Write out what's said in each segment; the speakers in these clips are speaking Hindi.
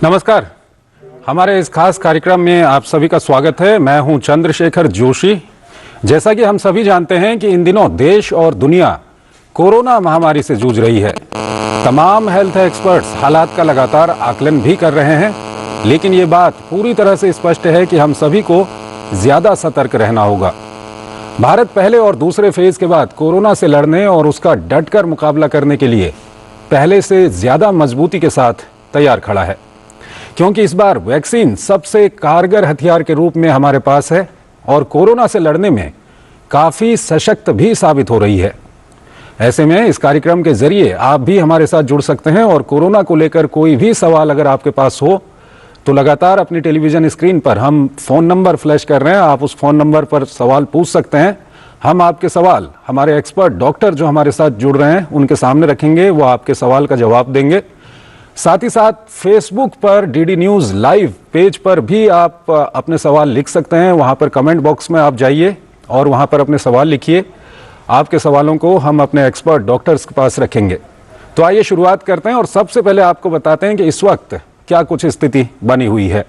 नमस्कार। हमारे इस खास कार्यक्रम में आप सभी का स्वागत है। मैं हूं चंद्रशेखर जोशी। जैसा कि हम सभी जानते हैं कि इन दिनों देश और दुनिया कोरोना महामारी से जूझ रही है। तमाम हेल्थ एक्सपर्ट्स हालात का लगातार आकलन भी कर रहे हैं, लेकिन ये बात पूरी तरह से स्पष्ट है कि हम सभी को ज्यादा सतर्क रहना होगा। भारत पहले और दूसरे फेज के बाद कोरोना से लड़ने और उसका डटकर मुकाबला करने के लिए पहले से ज्यादा मजबूती के साथ तैयार खड़ा है, क्योंकि इस बार वैक्सीन सबसे कारगर हथियार के रूप में हमारे पास है और कोरोना से लड़ने में काफी सशक्त भी साबित हो रही है। ऐसे में इस कार्यक्रम के जरिए आप भी हमारे साथ जुड़ सकते हैं और कोरोना को लेकर कोई भी सवाल अगर आपके पास हो तो लगातार अपनी टेलीविजन स्क्रीन पर हम फोन नंबर फ्लैश कर रहे हैं। आप उस फोन नंबर पर सवाल पूछ सकते हैं। हम आपके सवाल हमारे एक्सपर्ट डॉक्टर जो हमारे साथ जुड़ रहे हैं उनके सामने रखेंगे, वो आपके सवाल का जवाब देंगे। साथ ही साथ फेसबुक पर डीडी न्यूज लाइव पेज पर भी आप अपने सवाल लिख सकते हैं। वहां पर कमेंट बॉक्स में आप जाइए और वहां पर अपने सवाल लिखिए। आपके सवालों को हम अपने एक्सपर्ट डॉक्टर्स के पास रखेंगे। तो आइए शुरुआत करते हैं और सबसे पहले आपको बताते हैं कि इस वक्त क्या कुछ स्थिति बनी हुई है।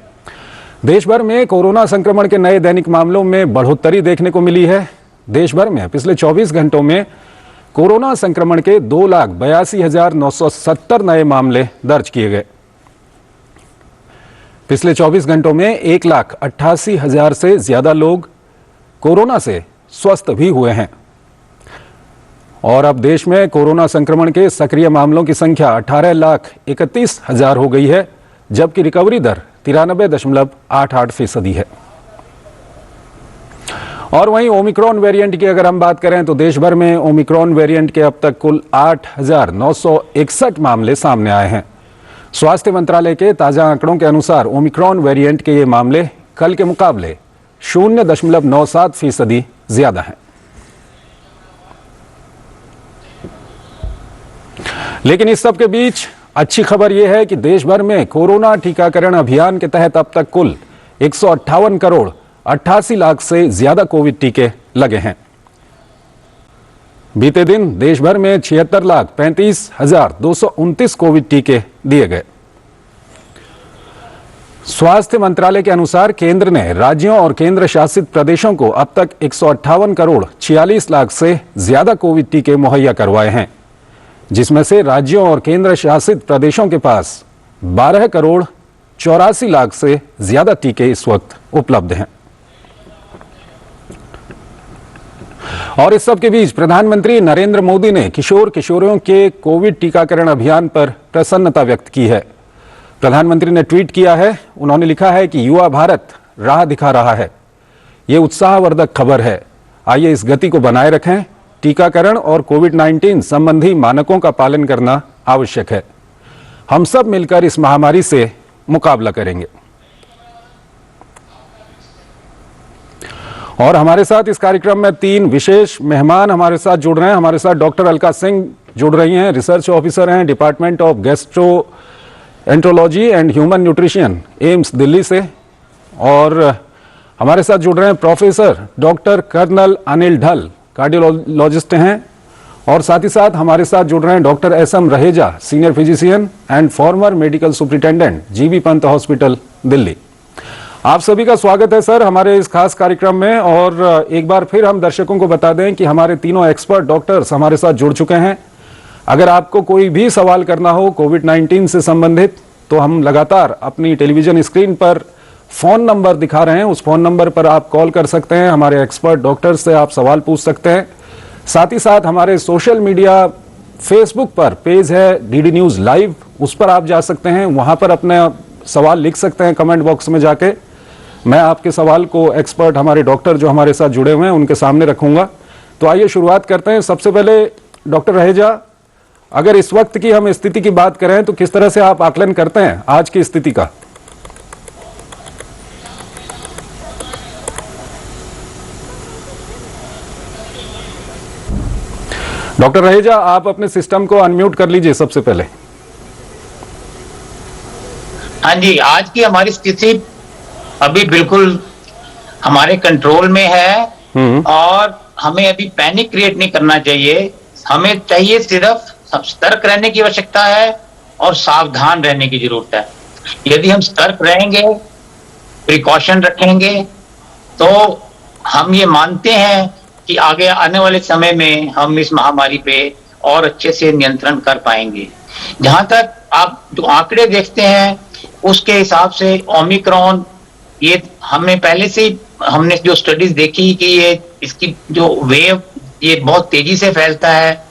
देश भर में कोरोना संक्रमण के नए दैनिक मामलों में बढ़ोतरी देखने को मिली है। देश भर में पिछले 24 घंटों में कोरोना संक्रमण के 2,82,970 नए मामले दर्ज किए गए। पिछले 24 घंटों में 1,88,000 से ज्यादा लोग कोरोना से स्वस्थ भी हुए हैं और अब देश में कोरोना संक्रमण के सक्रिय मामलों की संख्या 18,31,000 हो गई है, जबकि रिकवरी दर 93.88% है। और वहीं ओमिक्रॉन वेरिएंट की अगर हम बात करें तो देश भर में ओमिक्रॉन वेरिएंट के अब तक कुल 8,961 मामले सामने आए हैं। स्वास्थ्य मंत्रालय के ताजा आंकड़ों के अनुसार ओमिक्रॉन वेरिएंट के ये मामले कल के मुकाबले 0.97% ज्यादा हैं। लेकिन इस सब के बीच अच्छी खबर यह है कि देश भर में कोरोना टीकाकरण अभियान के तहत अब तक कुल 158 करोड़ 88 लाख से ज्यादा कोविड टीके लगे हैं। बीते दिन देश भर में 76,35,229 कोविड टीके दिए गए। स्वास्थ्य मंत्रालय के अनुसार केंद्र ने राज्यों और केंद्र शासित प्रदेशों को अब तक 158 करोड़ 46 लाख से ज्यादा कोविड टीके मुहैया करवाए हैं, जिसमें से राज्यों और केंद्र शासित प्रदेशों के पास 12 करोड़ 84 लाख से ज्यादा टीके इस वक्त उपलब्ध हैं। और इस सब के बीच प्रधानमंत्री नरेंद्र मोदी ने किशोर किशोरियों के कोविड टीकाकरण अभियान पर प्रसन्नता व्यक्त की है। प्रधानमंत्री ने ट्वीट किया है। उन्होंने लिखा है कि युवा भारत राह दिखा रहा है। ये उत्साहवर्धक खबर है। आइए इस गति को बनाए रखें। टीकाकरण और कोविड-19 संबंधी मानकों का पालन करना आवश्यक है। हम सब मिलकर इस महामारी से मुकाबला करेंगे। और हमारे साथ इस कार्यक्रम में 3 विशेष मेहमान हमारे साथ जुड़ रहे हैं। हमारे साथ डॉक्टर अलका सिंह जुड़ रही हैं, रिसर्च ऑफिसर हैं department of gastroenterology and human nutrition, AIIMS Delhi से। और हमारे साथ जुड़ रहे हैं प्रोफेसर डॉक्टर कर्नल अनिल ढल, कार्डियोलॉजिस्ट हैं। और साथ ही साथ हमारे साथ जुड़ रहे हैं doctor SM. Raheja, senior physician and farmer medical superintendent, GB. Pant hospital Delhi. आप सभी का स्वागत है सर हमारे इस खास कार्यक्रम में। और एक बार फिर हम दर्शकों को बता दें कि हमारे तीनों एक्सपर्ट डॉक्टर्स हमारे साथ जुड़ चुके हैं। अगर आपको कोई भी सवाल करना हो कोविड-19 से संबंधित तो हम लगातार अपनी टेलीविजन स्क्रीन पर फोन नंबर दिखा रहे हैं। उस फोन नंबर पर आप कॉल कर सकते हैं। हमारे एक्सपर्ट डॉक्टर्स से आप सवाल पूछ सकते हैं। साथ ही साथ हमारे सोशल मीडिया फेसबुक पर पेज है डीडी न्यूज लाइव, उस पर आप जा सकते हैं। वहां पर अपने सवाल लिख सकते हैं कमेंट बॉक्स में जाके। मैं आपके सवाल को एक्सपर्ट हमारे डॉक्टर जो हमारे साथ जुड़े हुए हैं उनके सामने रखूंगा। तो आइए शुरुआत करते हैं। सबसे पहले डॉक्टर रहेजा, अगर इस वक्त की हम स्थिति की बात करें तो किस तरह से आप आकलन करते हैं आज की स्थिति का? डॉक्टर रहेजा, आप अपने सिस्टम को अनम्यूट कर लीजिए सबसे पहले। हाँ जी, आज की हमारी स्थिति अभी बिल्कुल हमारे कंट्रोल में है और हमें अभी पैनिक क्रिएट नहीं करना चाहिए। हमें चाहिए सिर्फ सतर्क रहने की आवश्यकता है और सावधान रहने की जरूरत है। यदि हम सतर्क रहेंगे, प्रिकॉशन रखेंगे, तो हम ये मानते हैं कि आगे आने वाले समय में हम इस महामारी पे और अच्छे से नियंत्रण कर पाएंगे। जहां तक आप जो आंकड़े देखते हैं उसके हिसाब से ओमिक्रॉन, ये हमें पहले से हमने जो स्टडीज देखी कि ये इसकी जो वेव ये बहुत तेजी से फैलता है,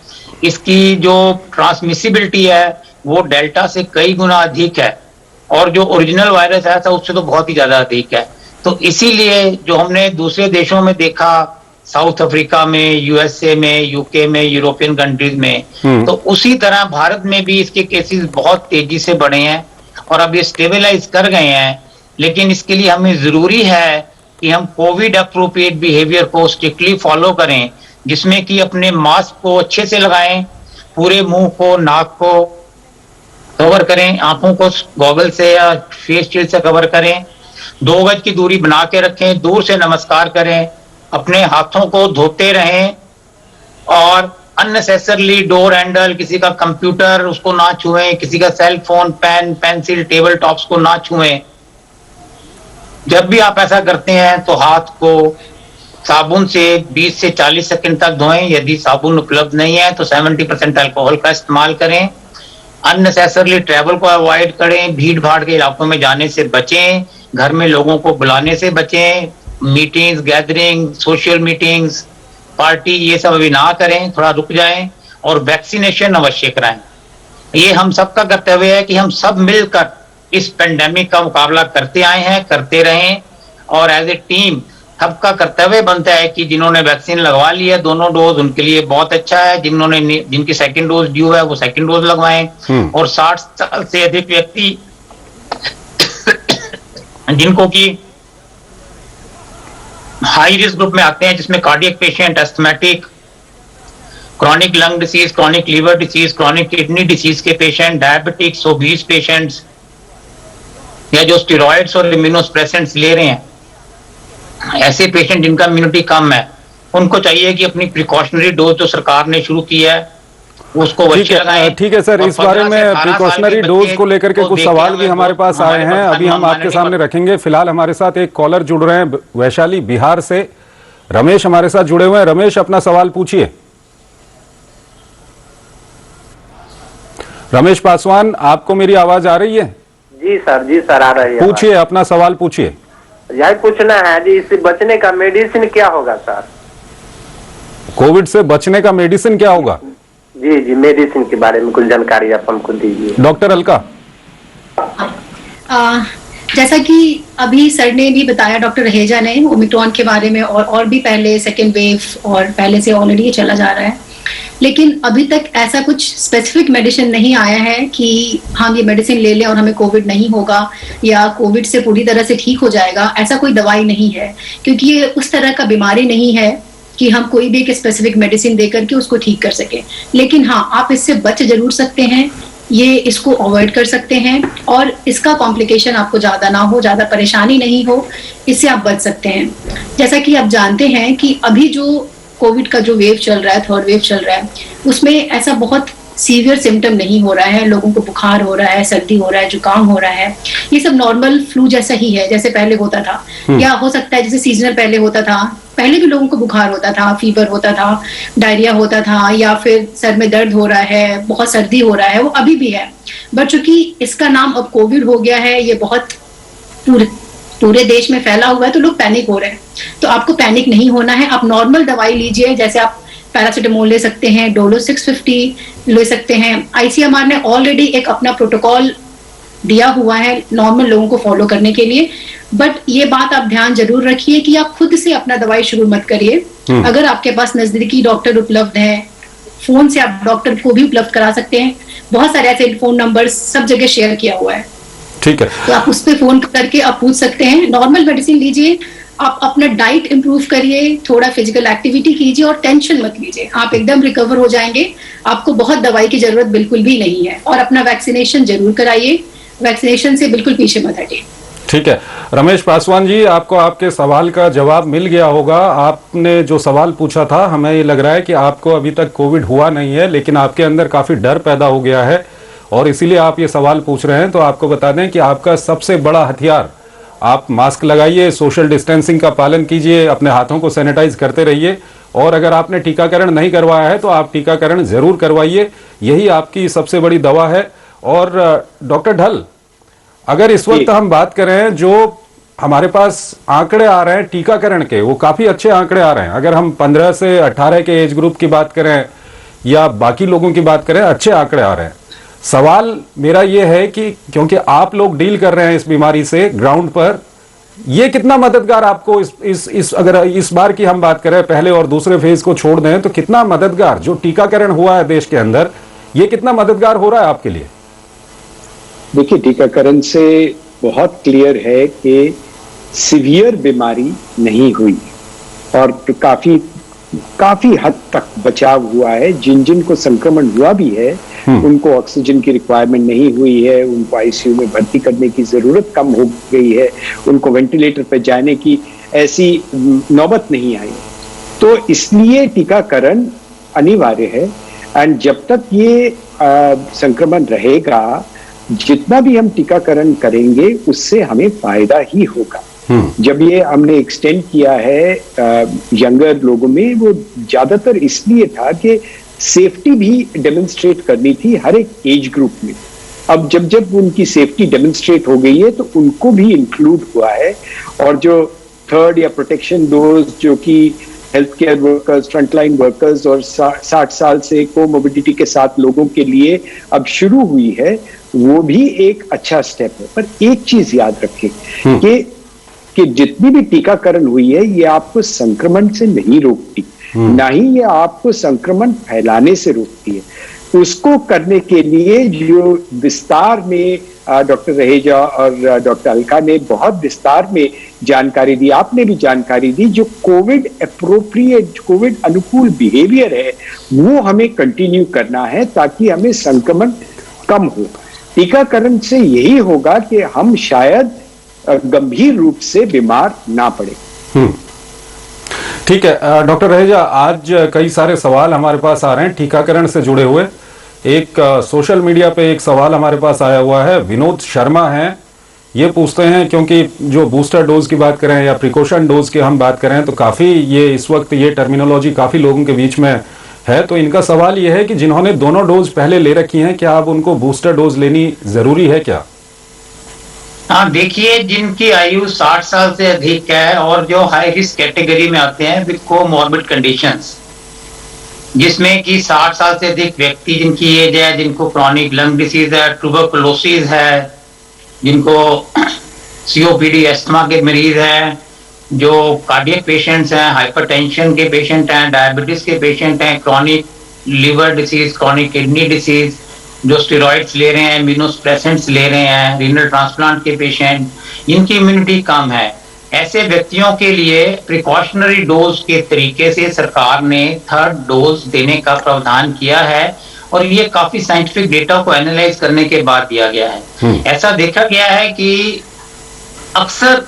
इसकी जो ट्रांसमिसिबिलिटी है वो डेल्टा से कई गुना अधिक है, और जो ओरिजिनल वायरस आया था उससे तो बहुत ही ज्यादा अधिक है। तो इसीलिए जो हमने दूसरे देशों में देखा, साउथ अफ्रीका में, यूएसए में, यूके में, यूरोपियन कंट्रीज में, तो उसी तरह भारत में भी इसके केसेस बहुत तेजी से बढ़े हैं और अब ये स्टेबलाइज कर गए हैं। लेकिन इसके लिए हमें जरूरी है कि हम कोविड अप्रोप्रिएट बिहेवियर को स्ट्रिक्टली फॉलो करें, जिसमें कि अपने मास्क को अच्छे से लगाएं, पूरे मुंह को, नाक को कवर करें, आंखों को गॉगल से या फेस शील्ड से कवर करें, 2 गज की दूरी बना के रखें, दूर से नमस्कार करें, अपने हाथों को धोते रहें और अननेसेसरली डोर हैंडल, किसी का कंप्यूटर उसको ना छुएं, किसी का cell phone, pen, pencil, table tops को ना छुएं। जब भी आप ऐसा करते हैं तो हाथ को साबुन से 20 से 40 सेकंड तक धोएं। यदि साबुन उपलब्ध नहीं है तो 70% अल्कोहल का इस्तेमाल करें। अननेसेसरली ट्रैवल को अवॉइड करें, भीड़ भाड़ के इलाकों में जाने से बचें, घर में लोगों को बुलाने से बचें, meetings, gathering, social meetings, party ये सब अभी ना करें, थोड़ा रुक जाएं और वैक्सीनेशन अवश्य कराएं। ये हम सबका कर्तव्य है कि हम सब मिलकर इस पेंडेमिक का मुकाबला करते आए हैं, करते रहें, और एज ए टीम सबका कर्तव्य बनता है कि जिन्होंने वैक्सीन लगवा ली है 2 डोज, उनके लिए बहुत अच्छा है। जिनकी सेकंड डोज ड्यू है वो सेकंड डोज लगवाएं, और 60 साल से अधिक व्यक्ति जिनको की हाई रिस्क ग्रुप में आते हैं, जिसमें cardiac patient, asthmatic, chronic lung disease, chronic liver disease, chronic kidney disease के पेशेंट, डायबिटिक्स, ओबीस पेशेंट्स, या जो स्टेरॉइड्स और इम्यूनोसप्रेसेंट्स ले रहे हैं, ऐसे पेशेंट जिनका इम्यूनिटी कम है, उनको चाहिए कि अपनी प्रिकॉशनरी डोज जो सरकार ने शुरू की है उसको अवश्य लगाएं। ठीक है सर, इस बारे में प्रिकॉशनरी डोज को लेकर के कुछ सवाल भी हमारे पास आए हैं, अभी हम आपके सामने रखेंगे। फिलहाल हमारे साथ एक कॉलर जुड़ रहे हैं वैशाली बिहार से, रमेश हमारे साथ जुड़े हुए हैं। रमेश, अपना सवाल पूछिए। रमेश पासवान, आपको मेरी आवाज आ रही है? जी सर आ रही है। पूछिए, अपना सवाल पूछिए। यही पूछना है जी, इससे बचने का मेडिसिन क्या होगा सर? कोविड से बचने का मेडिसिन क्या होगा? जी मेडिसिन के बारे में कुछ जानकारी आप हमको दीजिए। डॉक्टर अलका। जैसा कि अभी सर ने भी बताया, डॉक्टर रहेजा ने, ओमिक्रॉन के बारे में, और भी पहले सेकेंड वेव और पहले से ऑलरेडी ये चला जा रहा है, लेकिन अभी तक ऐसा कुछ स्पेसिफिक मेडिसिन नहीं आया है कि हम ये मेडिसिन ले लें और हमें कोविड नहीं होगा या कोविड से पूरी तरह से ठीक हो जाएगा। ऐसा कोई दवाई नहीं है, क्योंकि ये उस तरह का बीमारी नहीं है कि हम कोई भी एक स्पेसिफिक मेडिसिन दे करके उसको ठीक कर सके। लेकिन हाँ, आप इससे बच जरूर सकते हैं, ये इसको अवॉइड कर सकते हैं, और इसका कॉम्प्लिकेशन आपको ज्यादा ना हो, ज्यादा परेशानी नहीं हो, इससे आप बच सकते हैं। जैसा कि आप जानते हैं कि अभी जो कोविड का जो वेव चल रहा है, 3rd वेव चल रहा है, उसमें ऐसा बहुत सीवियर सिम्टम नहीं हो रहा है। लोगों को बुखार हो रहा है, सर्दी हो रहा है, जुकाम हो रहा है, ये सब नॉर्मल फ्लू जैसा ही है, जैसे पहले होता था, या हो सकता है जैसे सीजनल पहले होता था। पहले भी लोगों को बुखार होता था, फीवर होता था, डायरिया होता था, या फिर सर में दर्द हो रहा है, बहुत सर्दी हो रहा है, वो अभी भी है। बट चूंकि इसका नाम अब कोविड हो गया है, ये बहुत पूरे देश में फैला हुआ है, तो लोग पैनिक हो रहे हैं। तो आपको पैनिक नहीं होना है, आप नॉर्मल दवाई लीजिए, जैसे आप पैरासिटामोल ले सकते हैं, डोलो 650 ले सकते हैं। आईसीएमआर ने ऑलरेडी एक अपना प्रोटोकॉल दिया हुआ है नॉर्मल लोगों को फॉलो करने के लिए। बट ये बात आप ध्यान जरूर रखिए कि आप खुद से अपना दवाई शुरू मत करिए। अगर आपके पास नजदीकी डॉक्टर उपलब्ध है, फोन से आप डॉक्टर को भी उपलब्ध करा सकते हैं, बहुत सारे ऐसे फोन नंबर सब जगह शेयर किया हुआ है। ठीक है, तो आप उस पर फोन करके आप पूछ सकते हैं। नॉर्मल मेडिसिन लीजिए, आप अपना डाइट इंप्रूव करिए, थोड़ा फिजिकल एक्टिविटी कीजिए और टेंशन मत लीजिए, आप एकदम रिकवर हो जाएंगे। आपको बहुत दवाई की जरूरत बिल्कुल भी नहीं है, और अपना वैक्सीनेशन जरूर कराइए, वैक्सीनेशन से बिल्कुल पीछे मत हटिए। ठीक है रमेश पासवान जी, आपको आपके सवाल का जवाब मिल गया होगा। आपने जो सवाल पूछा था, हमें ये लग रहा है कि आपको अभी तक कोविड हुआ नहीं है, लेकिन आपके अंदर काफी डर पैदा हो गया है और इसीलिए आप ये सवाल पूछ रहे हैं। तो आपको बता दें कि आपका सबसे बड़ा हथियार, आप मास्क लगाइए, सोशल डिस्टेंसिंग का पालन कीजिए, अपने हाथों को सैनिटाइज करते रहिए, और अगर आपने टीकाकरण नहीं करवाया है तो आप टीकाकरण जरूर करवाइए, यही आपकी सबसे बड़ी दवा है। और डॉक्टर ढल, अगर इस वक्त हम बात करें, जो हमारे पास आंकड़े आ रहे हैं टीकाकरण के, वो काफी अच्छे आंकड़े आ रहे हैं। अगर हम 15 से 18 के एज ग्रुप की बात करें या बाकी लोगों की बात करें, अच्छे आंकड़े आ रहे हैं। सवाल मेरा ये है कि क्योंकि आप लोग डील कर रहे हैं इस बीमारी से ग्राउंड पर, ये कितना मददगार आपको इस अगर इस बार की हम बात करें, पहले और दूसरे फेज को छोड़ दें, तो कितना मददगार जो टीकाकरण हुआ है देश के अंदर, ये कितना मददगार हो रहा है आपके लिए? देखिए, टीकाकरण से बहुत क्लियर है कि सीवियर बीमारी नहीं हुई और काफी हद तक बचाव हुआ है। जिन जिन को संक्रमण हुआ भी है उनको ऑक्सीजन की रिक्वायरमेंट नहीं हुई है, उनको आईसीयू में भर्ती करने की जरूरत कम हो गई है, उनको वेंटिलेटर पर जाने की ऐसी नौबत नहीं आई। तो इसलिए टीकाकरण अनिवार्य है। एंड जब तक ये संक्रमण रहेगा, जितना भी हम टीकाकरण करेंगे उससे हमें फायदा ही होगा। जब ये हमने एक्सटेंड किया है यंगर लोगों में, वो ज्यादातर इसलिए था कि सेफ्टी भी डेमोन्स्ट्रेट करनी थी हर एक एज ग्रुप में। अब जब उनकी सेफ्टी डेमोन्स्ट्रेट हो गई है तो उनको भी इंक्लूड हुआ है। और जो थर्ड या प्रोटेक्शन डोज जो कि health care workers, frontline workers और 60 साल से कोमोबिडिटी के साथ लोगों के लिए अब शुरू हुई है, वो भी एक अच्छा स्टेप है। पर एक चीज याद रखें कि जितनी भी टीकाकरण हुई है, ये आपको संक्रमण से नहीं रोकती, ना ही ये आपको संक्रमण फैलाने से रोकती है। उसको करने के लिए जो विस्तार में डॉक्टर रहेजा और डॉक्टर अलका ने बहुत विस्तार में जानकारी दी, आपने भी जानकारी दी, जो कोविड एप्रोप्रिएट, कोविड अनुकूल बिहेवियर है, वो हमें कंटिन्यू करना है ताकि हमें संक्रमण कम हो। टीकाकरण से यही होगा कि हम शायद गंभीर रूप से बीमार ना पड़े। ठीक है डॉक्टर रहेजा, आज कई सारे सवाल हमारे पास आ रहे हैं टीकाकरण से जुड़े हुए। एक सोशल मीडिया पे एक सवाल हमारे पास आया हुआ है, विनोद शर्मा हैं, ये पूछते हैं, क्योंकि जो बूस्टर डोज की बात करें या प्रिकॉशन डोज की हम बात करें तो काफी ये इस वक्त ये टर्मिनोलॉजी काफी लोगों के बीच में है। तो इनका सवाल ये है कि जिन्होंने दोनों डोज पहले ले रखी हैं, क्या अब उनको बूस्टर डोज लेनी जरूरी है क्या? हाँ, देखिए, जिनकी आयु 60 साल से अधिक है और जो हाई रिस्क कैटेगरी में आते हैं विद कोमॉर्बिड कंडीशंस, जिसमें कि 60 साल से अधिक व्यक्ति जिनकी एज है, जिनको क्रॉनिक लंग डिसीज है, ट्यूबरकुलोसिस है, जिनको सीओपीडी अस्थमा के मरीज हैं, जो कार्डियक पेशेंट्स हैं, हाइपरटेंशन के पेशेंट हैं, डायबिटीज के पेशेंट हैं, chronic liver disease, chronic kidney disease, जो स्टेरॉइड्स ले रहे हैं, इम्यूनोसप्रेसेंट्स ले रहे हैं, रीनल ट्रांसप्लांट के पेशेंट, इनकी इम्यूनिटी कम है, ऐसे व्यक्तियों के लिए प्रिकॉशनरी डोज के तरीके से सरकार ने थर्ड डोज देने का प्रावधान किया है। और ये काफी साइंटिफिक डेटा को एनालाइज करने के बाद दिया गया है। ऐसा देखा गया है कि अक्सर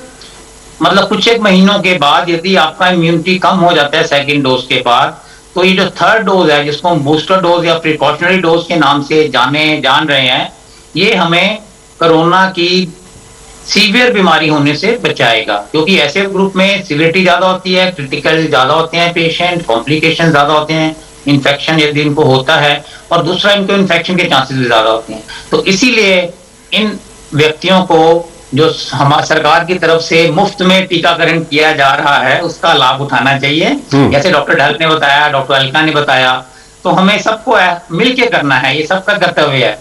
मतलब कुछ एक महीनों के बाद यदि आपका इम्यूनिटी कम हो जाता है सेकेंड डोज के बाद, तो ये जो थर्ड डोज है, जिसको हम बूस्टर डोज या प्रिकॉशनरी डोज के नाम से जान रहे हैं, ये हमें कोरोना की सीवियर बीमारी होने से बचाएगा। क्योंकि ऐसे ग्रुप में सीवियरिटी ज्यादा होती है, क्रिटिकल ज्यादा होते हैं पेशेंट, कॉम्प्लिकेशन ज्यादा होते हैं, इन्फेक्शन यदि इनको होता है, और दूसरा इनको इन्फेक्शन के चांसेस भी ज्यादा होते हैं। तो इसीलिए इन व्यक्तियों को जो हमारी सरकार की तरफ से मुफ्त में टीकाकरण किया जा रहा है, उसका लाभ उठाना चाहिए। जैसे डॉक्टर ढल ने बताया, डॉक्टर अलका ने बताया, तो हमें सबको मिलके करना है, ये सबका कर्तव्य है।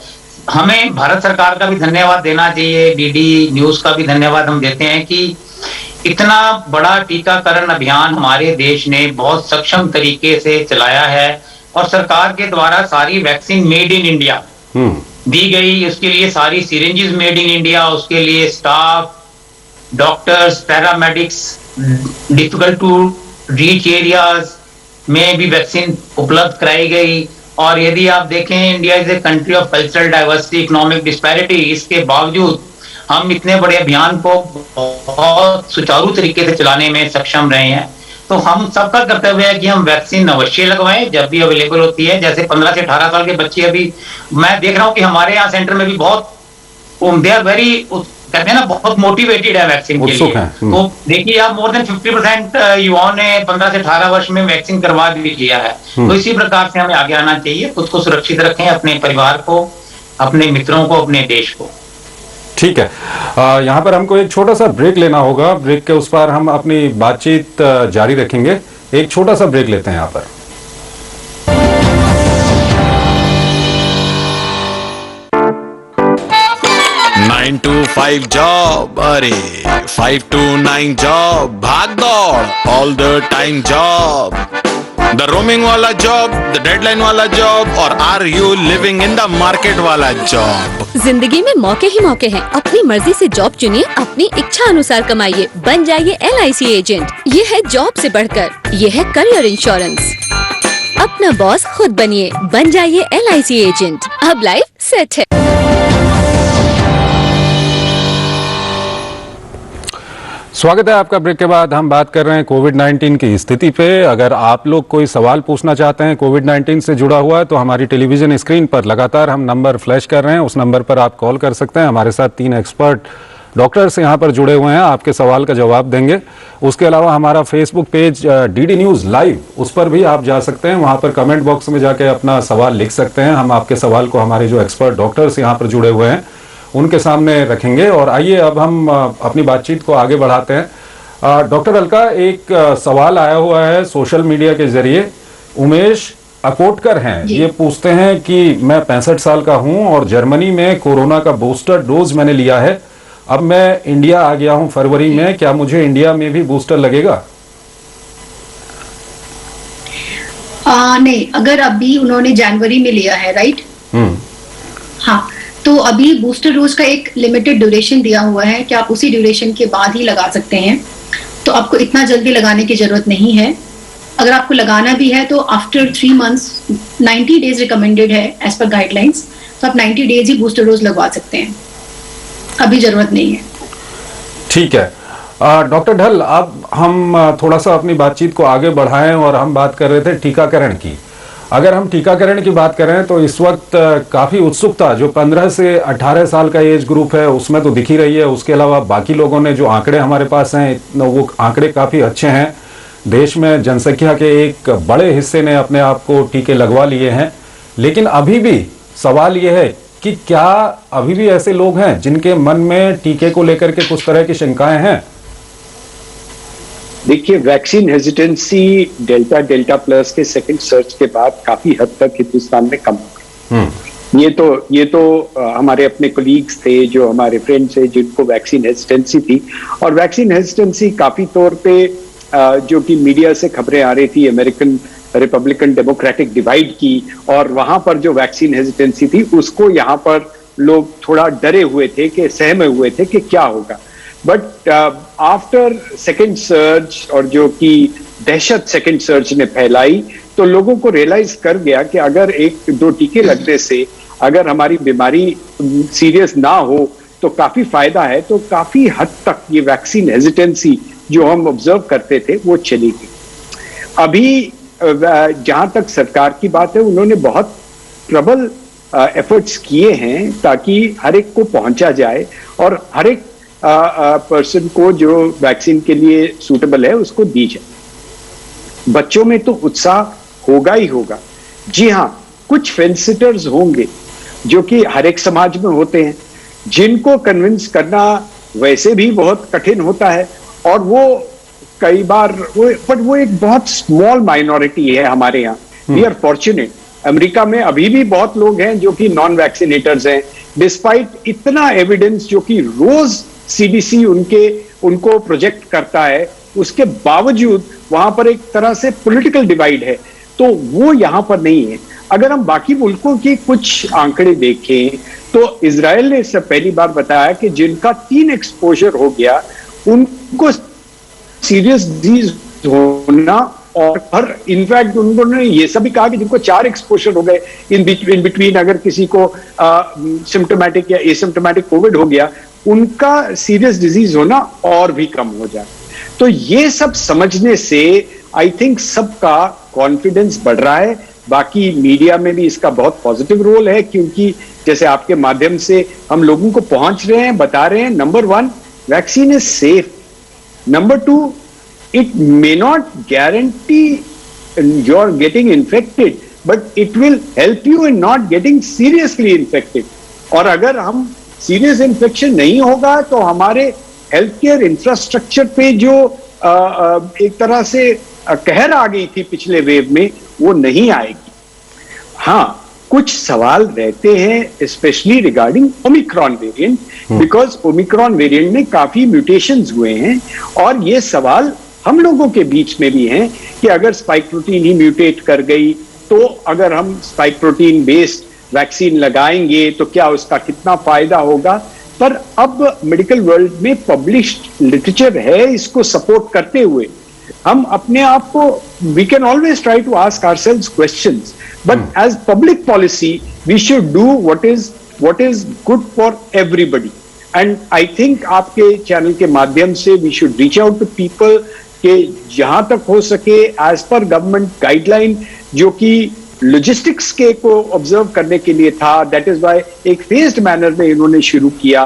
हमें भारत सरकार का भी धन्यवाद देना चाहिए, डीडी न्यूज का भी धन्यवाद हम देते हैं कि इतना बड़ा टीकाकरण अभियान हमारे देश ने बहुत सक्षम तरीके से चलाया है, और सरकार के द्वारा सारी वैक्सीन मेड इन इंडिया दी गई। उसके लिए सारी सिरिंजेस मेड इन इंडिया, उसके लिए staff, doctors, paramedics, difficult to reach areas में भी वैक्सीन उपलब्ध कराई गई। और यदि आप देखें, India is a country of cultural diversity, economic disparity, इसके बावजूद हम इतने बड़े अभियान को बहुत सुचारू तरीके से चलाने में सक्षम रहे हैं। तो हम सबका कर्तव्य है कि हम वैक्सीन अवश्य लगवाएं जब भी अवेलेबल होती है। जैसे 15 से 18 साल के बच्चे अभी मैं देख रहा हूं कि हमारे यहाँ सेंटर में भी बहुत दे आर वेरी, कहते हैं ना, बहुत मोटिवेटेड है वैक्सीन के लिए। तो देखिए आप मोर देन 50% युवाओं ने 15 से 18 वर्ष में वैक्सीन करवा भी लिया है। तो इसी प्रकार से हमें आगे आना चाहिए, खुद को सुरक्षित रखें, अपने परिवार को, अपने मित्रों को, अपने देश को। ठीक है, यहाँ पर हमको एक छोटा सा ब्रेक लेना होगा। ब्रेक के उस पार हम अपनी बातचीत जारी रखेंगे। एक छोटा सा ब्रेक लेते हैं यहाँ पर। 9 to 5 जॉब, अरे 5 to 9 जॉब, भाग दौड़ all the time job, the roaming वाला जॉब, द डेडलाइन वाला जॉब, और are you living in the market वाला जॉब। जिंदगी में मौके ही मौके हैं। अपनी मर्जी से जॉब चुनिए, अपनी इच्छा अनुसार कमाइए, बन जाइए LIC एजेंट। ये है जॉब से बढ़कर, ये है करियर इंश्योरेंस। अपना बॉस खुद बनिए, बन जाइए LIC एजेंट। अब लाइफ सेट है। स्वागत है आपका। ब्रेक के बाद हम बात कर रहे हैं कोविड-19 की स्थिति पे। अगर आप लोग कोई सवाल पूछना चाहते हैं कोविड-19 से जुड़ा हुआ, तो हमारी टेलीविजन स्क्रीन पर लगातार हम नंबर फ्लैश कर रहे हैं, उस नंबर पर आप कॉल कर सकते हैं। हमारे साथ 3 एक्सपर्ट डॉक्टर्स यहाँ पर जुड़े हुए हैं, आपके सवाल का जवाब देंगे। उसके अलावा हमारा Facebook page DD news live, उस पर भी आप जा सकते हैं, वहाँ पर कमेंट बॉक्स में जाके अपना सवाल लिख सकते हैं। हम आपके सवाल को हमारे जो एक्सपर्ट डॉक्टर्स यहाँ पर जुड़े हुए हैं उनके सामने रखेंगे। और आइए अब हम अपनी बातचीत को आगे बढ़ाते हैं। डॉक्टर अलका, एक सवाल आया हुआ है सोशल मीडिया के जरिए। उमेश अकोटकर हैं, ये पूछते हैं कि मैं 65 साल का हूं और जर्मनी में कोरोना का बूस्टर डोज मैंने लिया है। अब मैं इंडिया आ गया हूं फरवरी में, क्या मुझे इंडिया में भी बूस्टर लगेगा? नहीं, अगर अभी उन्होंने जनवरी में लिया है, राइट? हाँ, तो अभी बूस्टर डोज का एक लिमिटेड ड्यूरेशन दिया हुआ है कि आप उसी ड्यूरेशन के बाद ही लगा सकते हैं। तो आपको इतना जल्दी लगाने की जरूरत नहीं है। अगर आपको लगाना भी है तो आफ्टर 3 मंथ्स 90 डेज रिकमेंडेड है एज पर गाइडलाइंस। तो आप 90 डेज ही बूस्टर डोज लगवा सकते हैं, अभी जरूरत नहीं है। ठीक है डॉक्टर ढल, अब हम थोड़ा सा अपनी बातचीत को आगे बढ़ाएं और हम बात कर रहे थे टीकाकरण की। अगर हम टीकाकरण की बात करें तो इस वक्त काफ़ी उत्सुकता जो 15 से 18 साल का एज ग्रुप है उसमें तो दिख ही रही है। उसके अलावा बाकी लोगों ने जो आंकड़े हमारे पास हैं वो आंकड़े काफ़ी अच्छे हैं। देश में जनसंख्या के एक बड़े हिस्से ने अपने आप को टीके लगवा लिए हैं, लेकिन अभी भी सवाल ये है कि क्या अभी भी ऐसे लोग हैं जिनके मन में टीके को लेकर के कुछ तरह की शंकाएं हैं? देखिए, वैक्सीन हेजिटेंसी डेल्टा प्लस के सेकंड सर्च के बाद काफी हद तक हिंदुस्तान में कम हो गई। ये तो हमारे अपने कोलीग्स थे, जो हमारे फ्रेंड्स थे, जिनको वैक्सीन हेजिटेंसी थी। और वैक्सीन हेजिटेंसी काफी तौर पे जो कि मीडिया से खबरें आ रही थी अमेरिकन रिपब्लिकन डेमोक्रेटिक डिवाइड की, और वहां पर जो वैक्सीन हेजिटेंसी थी उसको यहाँ पर लोग थोड़ा डरे हुए थे, कि सहमे हुए थे कि क्या होगा। बट आफ्टर सेकेंड सर्ज, और जो कि दहशत सेकेंड सर्ज ने फैलाई, तो लोगों को रियलाइज कर गया कि अगर 1-2 टीके लगने से अगर हमारी बीमारी सीरियस ना हो तो काफी फायदा है। तो काफी हद तक ये वैक्सीन हेजिटेंसी जो हम ऑब्जर्व करते थे वो चली गई। अभी जहां तक सरकार की बात है, उन्होंने बहुत प्रबल एफर्ट्स किए हैं ताकि हर एक को पहुंचा जाए और हर एक पर्सन को जो वैक्सीन के लिए सूटेबल है उसको दी जाए। बच्चों में तो उत्साह होगा ही होगा। जी हाँ, कुछ फेंसिटर्स होंगे जो कि हर एक समाज में होते हैं, जिनको कन्विंस करना वैसे भी बहुत कठिन होता है, और वो कई बार वो एक बहुत स्मॉल माइनॉरिटी है हमारे यहाँ। We are fortunate. अमेरिका में अभी भी बहुत लोग हैं जो कि नॉन वैक्सीनेटर्स हैं, डिस्पाइट इतना एविडेंस जो कि रोज CDC उनको प्रोजेक्ट करता है, उसके बावजूद वहां पर एक तरह से पॉलिटिकल डिवाइड है। तो वो यहां पर नहीं है। अगर हम बाकी मुल्कों के कुछ आंकड़े देखें तो इजराइल ने इससे पहली बार बताया कि जिनका 3 एक्सपोजर हो गया उनको सीरियस डिजीज होना, और इनफैक्ट उन्होंने ये सब भी कहा कि जिनको 4 एक्सपोजर हो गए इन बिटवीन, अगर किसी को सिम्टोमेटिक या एसिम्टोमेटिक कोविड हो गया, उनका सीरियस डिजीज होना और भी कम हो जाए। तो ये सब समझने से आई थिंक सबका कॉन्फिडेंस बढ़ रहा है। बाकी मीडिया में भी इसका बहुत पॉजिटिव रोल है, क्योंकि जैसे आपके माध्यम से हम लोगों को पहुंच रहे हैं, बता रहे हैं, number 1 vaccine is safe, number 2 it may not guarantee you're getting infected, but it will help you in not getting seriously infected. और अगर हम सीरियस इन्फेक्शन नहीं होगा तो हमारे हेल्थ केयर इंफ्रास्ट्रक्चर पे जो एक तरह से कहर आ गई थी पिछले वेव में, वो नहीं आएगी। हाँ, कुछ सवाल रहते हैं specially regarding Omicron variant, because Omicron variant में काफी म्यूटेशंस हुए हैं, और ये सवाल हम लोगों के बीच में भी हैं कि अगर स्पाइक प्रोटीन ही म्यूटेट कर गई तो अगर हम स्पाइक प्रोटीन बेस्ड वैक्सीन लगाएंगे तो क्या उसका कितना फायदा होगा। पर अब मेडिकल वर्ल्ड में पब्लिश्ड लिटरेचर है इसको सपोर्ट करते हुए। हम अपने आप को, we can always try to ask ourselves questions, but as public policy we should do what is good for everybody. And I think आपके चैनल के माध्यम से we should reach out to people कि जहां तक हो सके एज पर गवर्नमेंट गाइडलाइन, जो कि लॉजिस्टिक्स के को ऑब्जर्व करने के लिए था, दैट इज वाई एक फेज्ड मैनर में इन्होंने शुरू किया।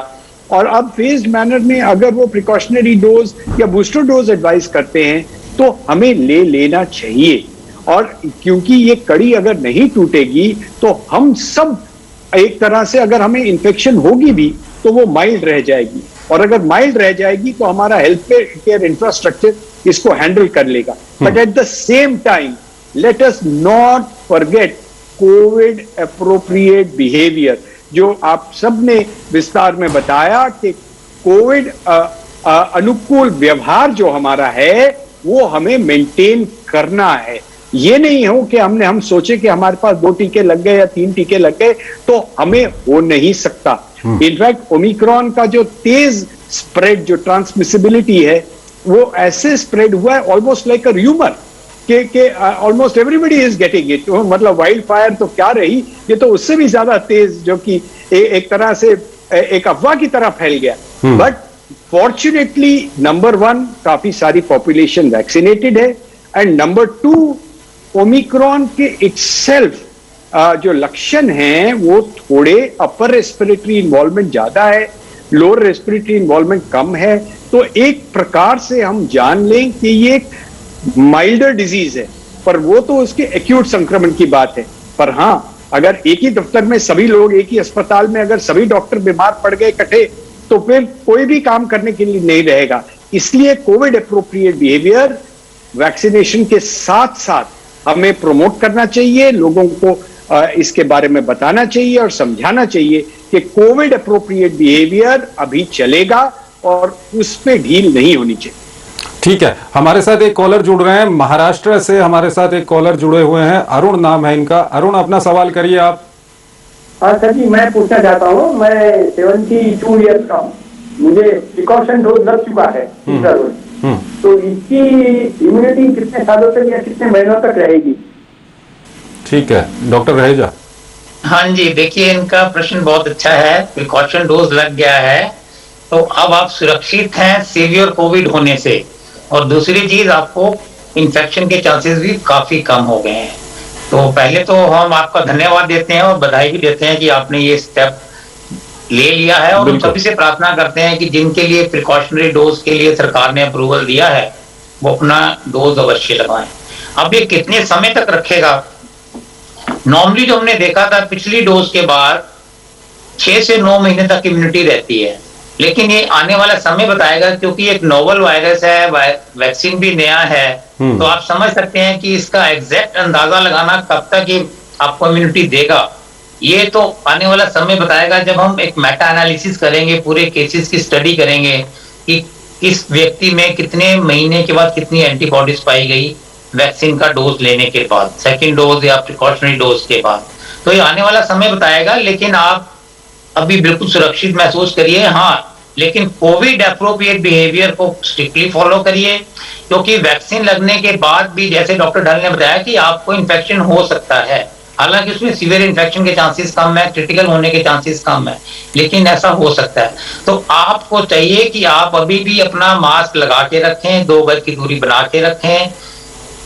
और अब फेज्ड मैनर में अगर वो प्रिकॉशनरी डोज या बूस्टर डोज एडवाइस करते हैं तो हमें ले लेना चाहिए। और क्योंकि ये कड़ी अगर नहीं टूटेगी तो हम सब एक तरह से, अगर हमें इन्फेक्शन होगी भी तो वो माइल्ड रह जाएगी, और अगर माइल्ड रह जाएगी तो हमारा हेल्थ केयर इंफ्रास्ट्रक्चर इसको हैंडल कर लेगा। But at the same time let us not forget Covid appropriate behaviour, जो आप सब ने विस्तार में बताया कि कोविड अनुकूल व्यवहार जो हमारा है वो हमें मेंटेन करना है। ये नहीं हो कि हम सोचे कि हमारे पास 2 टीके लग गए या 3 टीके लग गए तो हमें हो नहीं सकता। इनफैक्ट ओमिक्रॉन का जो तेज स्प्रेड, जो ट्रांसमिसिबिलिटी है, वो ऐसे स्प्रेड हुआ है ऑलमोस्ट लाइक अ र्यूमर कि almost everybody is getting it. मतलब वाइल्ड फायर तो क्या रही, ये तो उससे भी ज्यादा तेज, जो कि एक तरह से एक अफवाह की तरह फैल गया। बट फॉर्चुनेटली नंबर 1 काफी सारी पॉपुलेशन वैक्सीनेटेड है, एंड नंबर 2 ओमिक्रॉन के इटसेल्फ जो लक्षण हैं वो थोड़े अपर रेस्पिरेटरी इन्वॉल्वमेंट ज्यादा है, लोअर रेस्पिरेटरी इन्वॉल्वमेंट कम है। तो एक प्रकार से हम जान लें कि ये एक माइल्डर डिजीज है, पर वो तो उसके एक्यूट संक्रमण की बात है। पर हाँ, अगर एक ही दफ्तर में सभी लोग, एक ही अस्पताल में अगर सभी डॉक्टर बीमार पड़ गए इकट्ठे, तो फिर कोई भी काम करने के लिए नहीं रहेगा। इसलिए कोविड एप्रोप्रिएट बिहेवियर वैक्सीनेशन के साथ साथ हमें प्रमोट करना चाहिए, लोगों को इसके बारे में बताना चाहिए और समझाना चाहिए कि कोविड एप्रोप्रिएट बिहेवियर अभी चलेगा और उस पे ढील नहीं होनी चाहिए। ठीक है, हमारे साथ एक कॉलर जुड़ रहे हैं महाराष्ट्र से। हमारे साथ एक कॉलर जुड़े हुए हैं, अरुण नाम है इनका। अरुण, अपना सवाल करिए आप। हाँ सर जी, मैं पूछना चाहता हूँ, मैं 72 ईयर्स का हूँ, मुझे प्रिकॉशन डोज लग चुका है, तीसरा डोज, तो इसकी इम्यूनिटी कितने सालों तक या कितने महीनों तक रहेगी? ठीक है, डॉक्टर रहेजा। हाँ जी, देखिए इनका प्रश्न बहुत अच्छा है। प्रिकॉशन डोज लग गया है तो अब आप सुरक्षित हैं सीवियर कोविड होने से, और दूसरी चीज आपको इन्फेक्शन के चांसेस भी काफी कम हो गए हैं। तो पहले तो हम आपका धन्यवाद देते हैं और बधाई भी देते हैं कि आपने ये स्टेप ले लिया है, और हम सभी से प्रार्थना करते हैं कि जिनके लिए प्रिकॉशनरी डोज के लिए सरकार ने अप्रूवल दिया है वो अपना डोज अवश्य लगाएं। अब ये कितने समय तक रखेगा? नॉर्मली जो हमने देखा था पिछली डोज के बाद 6 से 9 महीने तक इम्यूनिटी रहती है, लेकिन ये आने वाला समय बताएगा, क्योंकि एक नोवल वायरस है, वैक्सीन भी नया है, तो आप समझ सकते हैं कि इसका एग्जैक्ट अंदाजा लगाना कब तक ये आपको इम्यूनिटी देगा, ये तो आने वाला समय बताएगा। जब हम एक मेटा एनालिसिस करेंगे, पूरे केसेस की स्टडी करेंगे कि किस व्यक्ति में कितने महीने के बाद कितनी एंटीबॉडीज पाई गई वैक्सीन का डोज लेने के बाद, सेकेंड डोज या प्रिकॉशनरी डोज के बाद, तो ये आने वाला समय बताएगा। लेकिन आप अभी बिल्कुल सुरक्षित महसूस करिए। हाँ, लेकिन कोविड एप्रोप्रिएट बिहेवियर को स्ट्रिक्टली फॉलो करिए, क्योंकि वैक्सीन लगने के बाद भी जैसे डॉक्टर ढाल ने बताया कि आपको इन्फेक्शन हो सकता है, हालांकि उसमें सीवियर इन्फेक्शन के चांसेस कम है, क्रिटिकल होने के चांसेस कम है, लेकिन ऐसा हो सकता है। तो आपको चाहिए कि आप अभी भी अपना मास्क लगा के रखें, 2 गज की दूरी बना के रखें,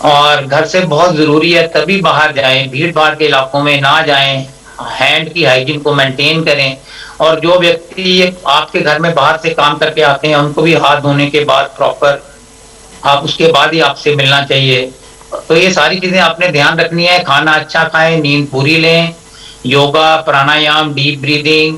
और घर से बहुत जरूरी है तभी बाहर जाएं, भीड़ भाड़ के इलाकों में ना जाएं, हैंड की हाइजीन को मेंटेन करें, और जो व्यक्ति आपके घर में बाहर से काम करके आते हैं उनको भी हाथ धोने के बाद प्रॉपर आप उसके बाद ही आपसे मिलना चाहिए। तो ये सारी चीजें आपने ध्यान रखनी है। खाना अच्छा खाएं, नींद पूरी लें, योगा, प्राणायाम, डीप ब्रीदिंग,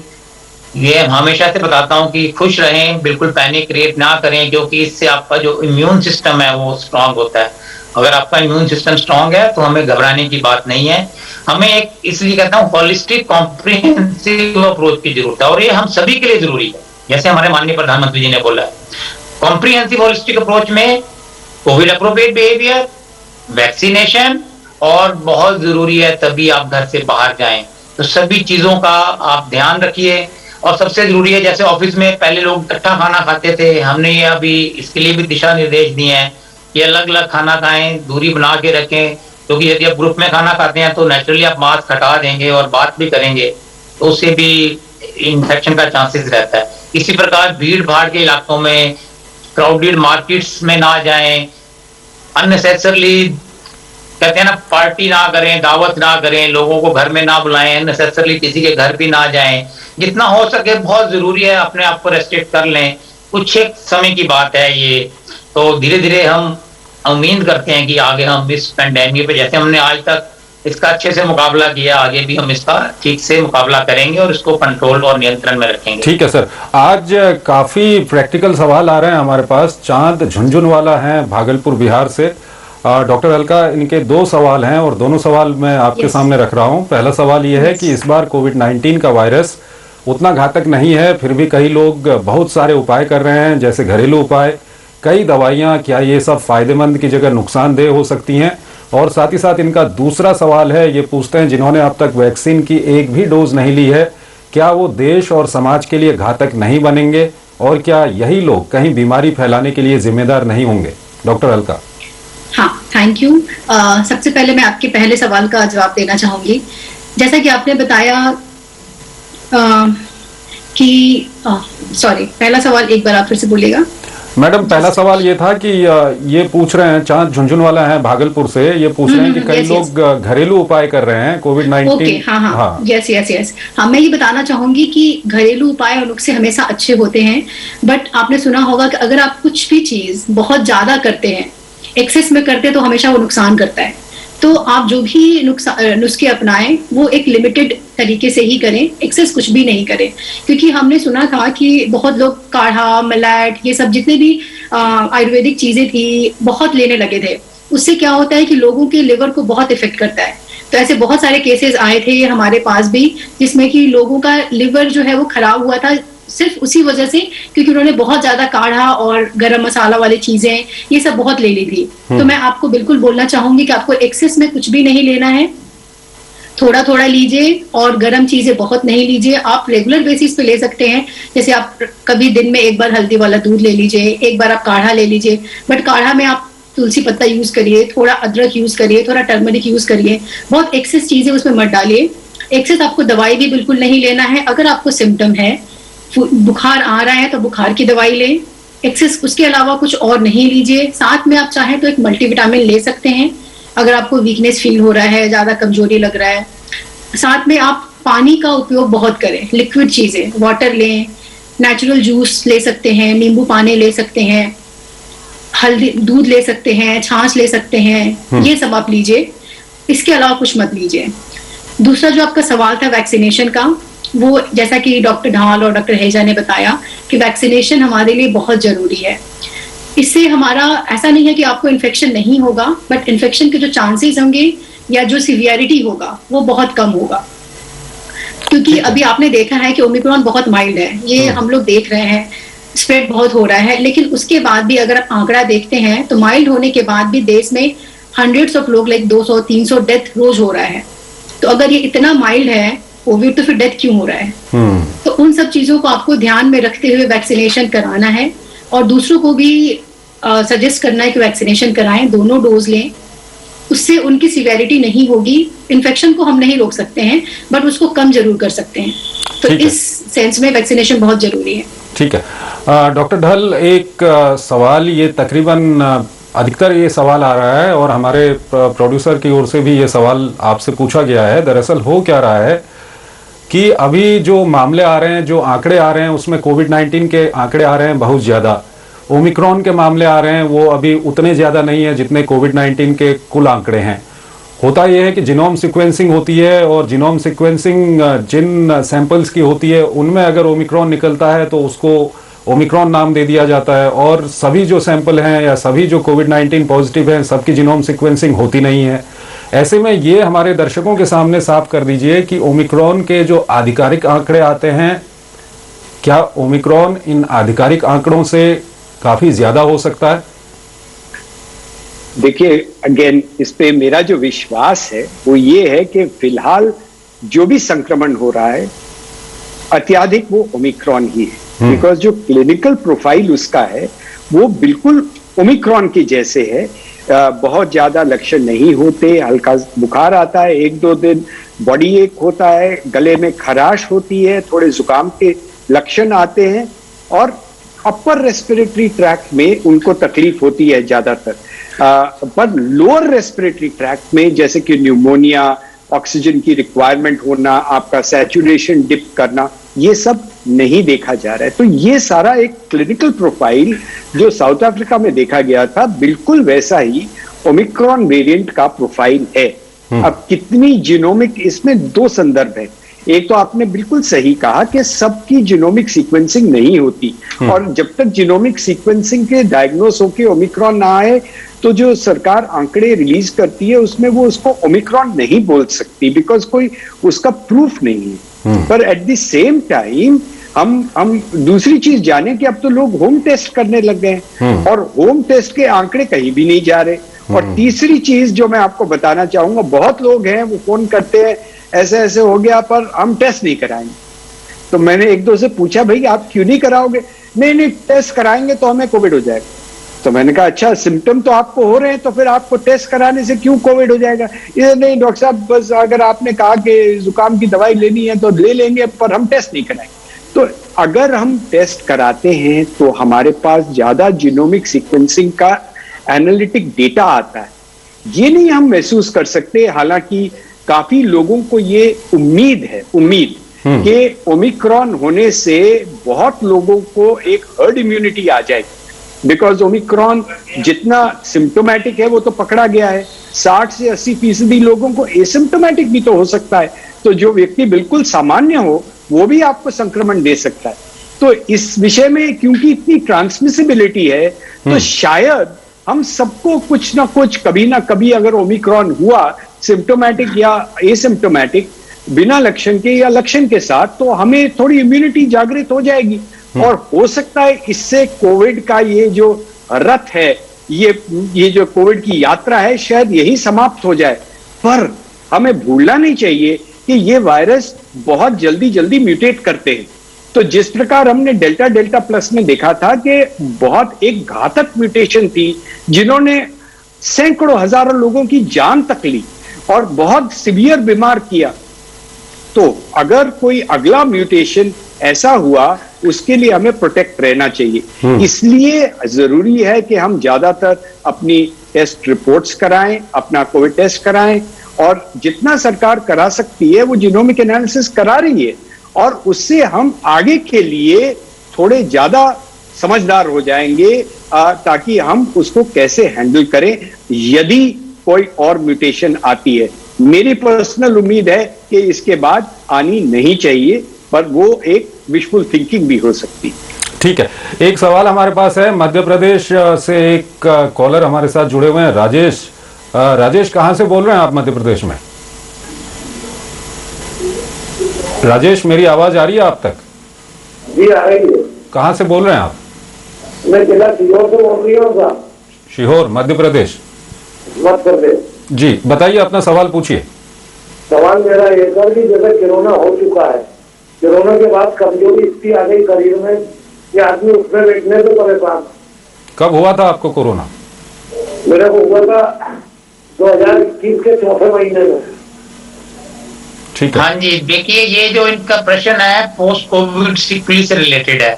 ये हमेशा से बताता हूँ कि खुश रहें, बिल्कुल पैनिक क्रिएट ना करें, क्योंकि इससे आपका जो इम्यून सिस्टम है वो स्ट्रांग होता है। अगर आपका इम्यून सिस्टम स्ट्रांग है तो हमें घबराने की बात नहीं है। हमें एक, इसलिए कहता हूँ, होलिस्टिक कॉम्प्रिहेंसिव अप्रोच की जरूरत है, और ये हम सभी के लिए जरूरी है। जैसे हमारे माननीय प्रधानमंत्री जी ने बोला है, कॉम्प्रिहेंसिव होलिस्टिक अप्रोच में कोविड अप्रोप्रिएट बिहेवियर, वैक्सीनेशन, और बहुत जरूरी है तभी आप घर से बाहर जाएं। तो सभी चीजों का आप ध्यान रखिए। और सबसे जरूरी है, जैसे ऑफिस में पहले लोग इकट्ठा खाना खाते थे, हमने ये अभी इसके लिए भी दिशा निर्देश दिए हैं कि अलग अलग खाना खाएं, दूरी बना के रखें, क्योंकि यदि आप ग्रुप में खाना खाते हैं तो नेचुरली आप मास्क हटा देंगे और बात भी करेंगे, तो उससे भी इन्फेक्शन का चांसेस रहता है। इसी प्रकार भीड़ भाड़ के इलाकों में, क्राउडेड मार्केट्स में ना जाएं, अननेसेसरली कहते हैं ना, पार्टी ना करें, दावत ना करें, लोगों को घर में ना बुलाएं, अननेसेसरली किसी के घर भी ना जाएं। जितना हो सके बहुत जरूरी है अपने आप को रेस्ट्रिक्ट कर लें, कुछ एक समय की बात है ये। तो धीरे धीरे हम उम्मीद करते हैं कि आगे हम इस पेंडेमिक पे, जैसे हमने आज तक इसका अच्छे से मुकाबला किया, आगे भी हम इसका ठीक से मुकाबला करेंगे और इसको कंट्रोल और नियंत्रण में रखेंगे। ठीक है सर, आज काफी प्रैक्टिकल सवाल आ रहे हैं हमारे पास। चांद झुंझुनवाला हैं भागलपुर बिहार से। डॉक्टर अलका, इनके दो सवाल हैं और दोनों सवाल मैं आपके सामने रख रहा हूं। पहला सवाल यह है कि इस बार कोविड-19 का वायरस उतना घातक नहीं है, फिर भी कई लोग बहुत सारे उपाय कर रहे हैं, जैसे घरेलू उपाय, कई दवाइयां, क्या ये सब फायदेमंद की जगह नुकसानदेह हो सकती हैं? और साथ ही साथ इनका दूसरा सवाल है, ये पूछते हैं जिन्होंने अब तक वैक्सीन की एक भी डोज नहीं ली है, क्या वो देश और समाज के लिए घातक नहीं बनेंगे? और क्या यही लोग कहीं बीमारी फैलाने के लिए जिम्मेदार नहीं होंगे? डॉक्टर अलका। हाँ, थैंक यू। सबसे पहले मैं आपके पहले सवाल का जवाब देना चाहूंगी। जैसा कि आपने बताया कि सॉरी, पहला सवाल एक बार आप फिर से बोलिएगा। मैडम, पहला सवाल ये था कि ये पूछ रहे हैं, चांद झुंझुनवाला है भागलपुर से, ये पूछ रहे हैं कि कई लोग घरेलू उपाय कर रहे हैं कोविड-19। ओके, हाँ, यस। हाँ, मैं ये बताना चाहूंगी कि घरेलू उपाय और नुस्खे हमेशा अच्छे होते हैं, बट आपने सुना होगा कि अगर आप कुछ भी चीज बहुत ज्यादा करते हैं, एक्सेस में करते हैं, तो हमेशा वो नुकसान करता है। तो आप जो भी नुस्खे अपनाएं वो एक लिमिटेड तरीके से ही करें, एक्सेस कुछ भी नहीं करें। क्योंकि हमने सुना था कि बहुत लोग काढ़ा, मलाट, ये सब जितने भी आयुर्वेदिक चीजें थी बहुत लेने लगे थे। उससे क्या होता है कि लोगों के लिवर को बहुत इफेक्ट करता है। तो ऐसे बहुत सारे केसेस आए थे हमारे पास भी, जिसमें कि लोगों का लिवर जो है वो खराब हुआ था सिर्फ उसी वजह से, क्योंकि उन्होंने बहुत ज्यादा काढ़ा और गरम मसाला वाली चीजें ये सब बहुत ले ली थी। तो मैं आपको बिल्कुल बोलना चाहूंगी कि आपको एक्सेस में कुछ भी नहीं लेना है, थोड़ा थोड़ा लीजिए, और गर्म चीजें बहुत नहीं लीजिए। आप रेगुलर बेसिस पे ले सकते हैं, जैसे आप कभी दिन में एक बार हल्दी वाला दूध ले लीजिए, एक बार आप काढ़ा ले लीजिए, बट काढ़ा में आप तुलसी पत्ता यूज करिए, थोड़ा अदरक यूज करिए, थोड़ा टर्मरिक यूज करिए, बहुत एक्सेस चीजें उसमें मत डालिए। एक्सेस आपको दवाई भी बिल्कुल नहीं लेना है। अगर आपको सिम्टम है, बुखार आ रहा है, तो बुखार की दवाई लें, एक्सेस उसके अलावा कुछ और नहीं लीजिए। साथ में आप चाहें तो एक मल्टीविटामिन ले सकते हैं अगर आपको वीकनेस फील हो रहा है, ज्यादा कमजोरी लग रहा है। साथ में आप पानी का उपयोग बहुत करें, लिक्विड चीजें, वाटर लें, नेचुरल जूस ले सकते हैं, नींबू पानी ले सकते हैं, हल्दी दूध ले सकते हैं, छाछ ले सकते हैं, ये सब आप लीजिए। इसके अलावा कुछ मत लीजिए। दूसरा जो आपका सवाल था वैक्सीनेशन का, वो जैसा कि डॉक्टर ढाल और डॉक्टर हेजा ने बताया कि वैक्सीनेशन हमारे लिए बहुत जरूरी है। इससे हमारा ऐसा नहीं है कि आपको इन्फेक्शन नहीं होगा, बट इन्फेक्शन के जो चांसेस होंगे या जो सीवियरिटी होगा वो बहुत कम होगा। क्योंकि अभी आपने देखा है कि ओमिक्रॉन बहुत माइल्ड है, ये हम लोग देख रहे हैं, स्प्रेड बहुत हो रहा है, लेकिन उसके बाद भी अगर आप आंकड़ा देखते हैं तो माइल्ड होने के बाद भी देश में हंड्रेड्स ऑफ लोग, लाइक 200-300 डेथ रोज हो रहा है। तो अगर ये इतना माइल्ड है कोविड, तो फिर डेथ क्यों हो रहा है? तो उन सब चीजों को आपको ध्यान में रखते हुए वैक्सीनेशन कराना है, और दूसरों को भी सजेस्ट करना है कि वैक्सीनेशन कराएं, दोनों डोज लें। उससे उनकी सिवियरिटी नहीं होगी। इन्फेक्शन को हम नहीं रोक सकते हैं, बट उसको कम जरूर कर सकते हैं। तो इस सेंस में वैक्सीनेशन बहुत जरूरी है। ठीक है। डॉक्टर ढल, एक सवाल ये तकरीबन अधिकतर ये सवाल आ रहा है और हमारे प्रोड्यूसर की ओर से भी ये सवाल आपसे पूछा गया है। दरअसल हो क्या रहा है कि अभी जो मामले आ रहे हैं, जो आंकड़े आ रहे हैं, उसमें कोविड-19 के आंकड़े आ रहे हैं बहुत ज़्यादा। ओमिक्रॉन के मामले आ रहे हैं वो अभी उतने ज़्यादा नहीं है जितने कोविड-19 के कुल आंकड़े हैं। होता यह है कि जीनोम सीक्वेंसिंग होती है और जीनोम सीक्वेंसिंग जिन सैंपल्स की होती है उनमें अगर ओमिक्रॉन निकलता है तो उसको ओमिक्रॉन नाम दे दिया जाता है, और सभी जो सैंपल हैं या सभी जो कोविड-19 पॉजिटिव हैं सबकी जीनोम सीक्वेंसिंग होती नहीं है। ऐसे में ये हमारे दर्शकों के सामने साफ कर दीजिए कि ओमिक्रॉन के जो आधिकारिक आंकड़े आते हैं, क्या ओमिक्रॉन इन आधिकारिक आंकड़ों से काफी ज्यादा हो सकता है? देखिए, अगेन इस पे मेरा जो विश्वास है वो ये है कि फिलहाल जो भी संक्रमण हो रहा है अत्याधिक वो ओमिक्रॉन ही है, बिकॉज जो क्लिनिकल प्रोफाइल उसका है वो बिल्कुल ओमिक्रॉन के जैसे है। बहुत ज्यादा लक्षण नहीं होते, हल्का बुखार आता है, 1-2 दिन बॉडी एक होता है, गले में खराश होती है, थोड़े जुकाम के लक्षण आते हैं और अपर रेस्पिरेटरी ट्रैक्ट में उनको तकलीफ होती है ज्यादातर। पर लोअर रेस्पिरेटरी ट्रैक्ट में जैसे कि न्यूमोनिया, ऑक्सीजन की रिक्वायरमेंट होना, आपका सैचुरेशन डिप करना, ये सब नहीं देखा जा रहा है। तो ये सारा एक क्लिनिकल प्रोफाइल जो साउथ अफ्रीका में देखा गया था बिल्कुल वैसा ही ओमिक्रॉन वेरिएंट का प्रोफाइल है। अब कितनी जीनोमिक, इसमें 2 संदर्भ है। एक तो आपने बिल्कुल सही कहा कि सबकी जीनोमिक सीक्वेंसिंग नहीं होती, और जब तक जीनोमिक सीक्वेंसिंग के डायग्नोस होके ओमिक्रॉन ना आए तो जो सरकार आंकड़े रिलीज करती है उसमें वो उसको ओमिक्रॉन नहीं बोल सकती, बिकॉज कोई उसका प्रूफ नहीं है। पर एट द सेम टाइम हम दूसरी चीज जाने कि अब तो लोग होम टेस्ट करने लग गए हैं और होम टेस्ट के आंकड़े कहीं भी नहीं जा रहे। और तीसरी चीज जो मैं आपको बताना चाहूंगा, बहुत लोग हैं वो फोन करते हैं ऐसे ऐसे हो गया पर हम टेस्ट नहीं कराएंगे। तो मैंने 1-2 से पूछा, भाई आप क्यों नहीं कराओगे? नहीं टेस्ट कराएंगे तो हमें कोविड हो जाएगा। तो मैंने कहा अच्छा, सिम्टम तो आपको हो रहे हैं तो फिर आपको टेस्ट कराने से क्यों कोविड हो जाएगा? ये नहीं डॉक्टर साहब, बस अगर आपने कहा कि जुकाम की दवाई लेनी है तो ले लेंगे पर हम टेस्ट नहीं कराएंगे। तो अगर हम टेस्ट कराते हैं तो हमारे पास ज्यादा जीनोमिक सीक्वेंसिंग का एनालिटिक डेटा आता है। ये नहीं हम महसूस कर सकते, हालांकि काफी लोगों को ये उम्मीद कि ओमिक्रॉन होने से बहुत लोगों को एक हर्ड इम्यूनिटी आ जाएगी, बिकॉज ओमिक्रॉन जितना सिम्टोमेटिक है वो तो पकड़ा गया है। 60 से 80% लोगों को एसिम्टोमेटिक भी तो हो सकता है, तो जो व्यक्ति बिल्कुल सामान्य हो वो भी आपको संक्रमण दे सकता है। तो इस विषय में क्योंकि इतनी ट्रांसमिसिबिलिटी है तो शायद हम सबको कुछ ना कुछ कभी ना कभी अगर ओमिक्रॉन हुआ सिम्टोमेटिक या एसिम्टोमेटिक, बिना लक्षण के या लक्षण के साथ, तो हमें थोड़ी इम्यूनिटी जागृत हो जाएगी और हो सकता है इससे कोविड का ये जो रथ है, ये जो कोविड की यात्रा है शायद यही समाप्त हो जाए। पर हमें भूलना नहीं चाहिए कि ये वायरस बहुत जल्दी म्यूटेट करते हैं। तो जिस प्रकार हमने डेल्टा प्लस में देखा था कि बहुत एक घातक म्यूटेशन थी जिन्होंने सैकड़ों हजारों लोगों की जान तक ली और बहुत सीवियर बीमार किया, तो अगर कोई अगला म्यूटेशन ऐसा हुआ उसके लिए हमें प्रोटेक्ट रहना चाहिए। इसलिए जरूरी है कि हम ज्यादातर अपनी टेस्ट रिपोर्ट्स कराएं, अपना कोविड टेस्ट कराएं, और जितना सरकार करा सकती है वो जीनोमिक एनालिसिस करा रही है, और उससे हम आगे के लिए थोड़े ज्यादा समझदार हो जाएंगे ताकि हम उसको कैसे हैंडल करें यदि कोई और म्यूटेशन आती है। मेरी पर्सनल उम्मीद है कि इसके बाद आनी नहीं चाहिए, पर वो एक विशफुल थिंकिंग भी हो सकती। ठीक है, एक सवाल हमारे पास है मध्य प्रदेश से, एक कॉलर हमारे साथ जुड़े हुए हैं, राजेश। राजेश, कहां से बोल रहे हैं आप मध्य प्रदेश में? राजेश, मेरी आवाज आ रही है आप तक? जी आ रही है। कहां से बोल रहे हैं आप? मैं जिला सीहोर से बोल रही हूँ। सीहोर, मध्य प्रदेश। मध्य प्रदेश जी, बताइए, अपना सवाल पूछिए। सवाल मेरा ये था कि जैसे कोरोना हो चुका है, कोरोना के बाद कमजोरी इतनी आ गई शरीर में कि आदमी उठने बैठने से परेशान। कब हुआ था आपको कोरोना? मेरे को हुआ था 2021 के 4थे महीने में। ठीक है। हाँ जी, देखिए ये जो इनका प्रश्न है पोस्ट कोविड सिकली से रिलेटेड है।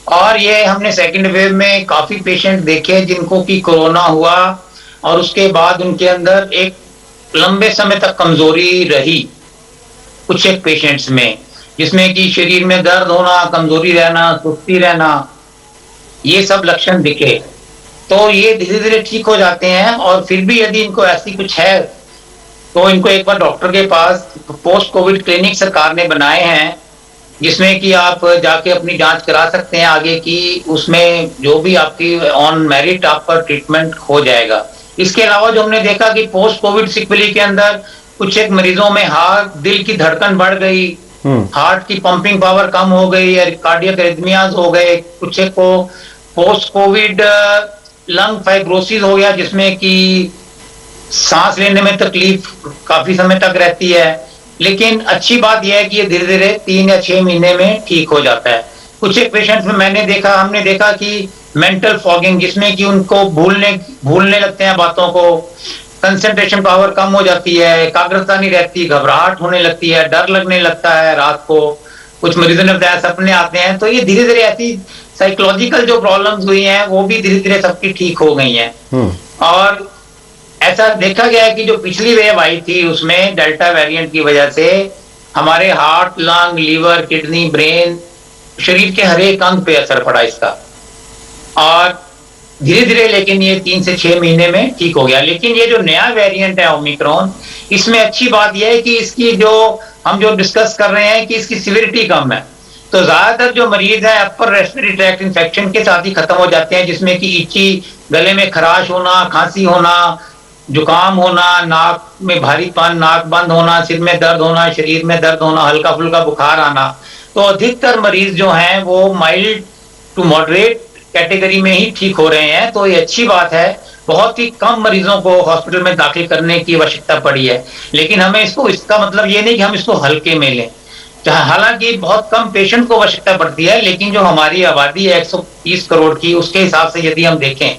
और ये हमने सेकंड वेव में काफी पेशेंट देखे जिनको कि कोरोना हुआ और उसके बाद उनके अंदर एक लंबे समय तक कमजोरी रही कुछ एक पेशेंट्स में, जिसमें कि शरीर में दर्द होना, कमजोरी रहना, सुस्ती रहना, ये सब लक्षण दिखे। तो ये धीरे धीरे ठीक हो जाते हैं और फिर भी यदि इनको ऐसी कुछ है तो इनको एक बार डॉक्टर के पास पोस्ट कोविड क्लिनिक सरकार ने बनाए हैं, जिसमें कि आप जाके अपनी जांच करा सकते हैं आगे की, उसमें जो भी आपकी ऑन मेरिट आपका ट्रीटमेंट हो जाएगा। इसके अलावा जो हमने देखा कि पोस्ट कोविड सिक्वेली के अंदर कुछ एक मरीजों में हार्ट, दिल की धड़कन बढ़ गई, हार्ट की पंपिंग पावर कम हो गई, कार्डियक एरिथमियाज हो गए, कुछ एक को पोस्ट कोविड लंग फाइब्रोसिस हो गया, जिसमें कि सांस लेने में तकलीफ काफी समय तक रहती है। लेकिन अच्छी बात यह है कि ये धीरे धीरे 3 या 6 महीने में ठीक हो जाता है। कुछ एक पेशेंट्स में हमने देखा कि मेंटल फॉगिंग, जिसमें कि उनको भूलने लगते हैं बातों को, कंसंट्रेशन पावर कम हो जाती है, एकाग्रता नहीं रहती, घबराहट होने लगती है, डर लगने लगता है रात को, कुछ मरीजों ने बताया सपने आते हैं। तो ये धीरे धीरे ऐसी साइकोलॉजिकल जो प्रॉब्लम्स हुई हैं वो भी धीरे धीरे सबकी ठीक हो गई हैं। और ऐसा देखा गया है कि जो पिछली वेव आई थी उसमें डेल्टा वेरिएंट की वजह से हमारे heart, lung, liver, kidney, brain, शरीर के हर एक अंग पे असर पड़ा इसका। और धीरे धीरे लेकिन ये 3 से 6 महीने में ठीक हो गया। लेकिन ये जो नया वेरिएंट है ओमिक्रॉन, इसमें अच्छी बात यह है कि इसकी हम जो डिस्कस कर रहे हैं कि इसकी सिविरिटी कम है। तो ज्यादातर जो मरीज है अपर रेस्पिरेटरी ट्रैक्ट इन्फेक्शन के साथ ही खत्म हो जाते हैं, जिसमें कि इची, गले में खराश होना, खांसी होना, जुकाम होना, नाक में भारीपन, नाक बंद होना, सिर में दर्द होना, शरीर में दर्द होना, हल्का फुल्का बुखार आना। तो अधिकतर मरीज जो हैं वो माइल्ड टू मॉडरेट कैटेगरी में ही ठीक हो रहे हैं। तो ये अच्छी बात है। बहुत ही कम मरीजों को हॉस्पिटल में दाखिल करने की आवश्यकता पड़ी है। लेकिन हमें इसका मतलब ये नहीं कि हम इसको हल्के में लें। हालांकि बहुत कम पेशेंट को आवश्यकता पड़ती है, लेकिन जो हमारी आबादी है 130 करोड़ की, उसके हिसाब से यदि हम देखें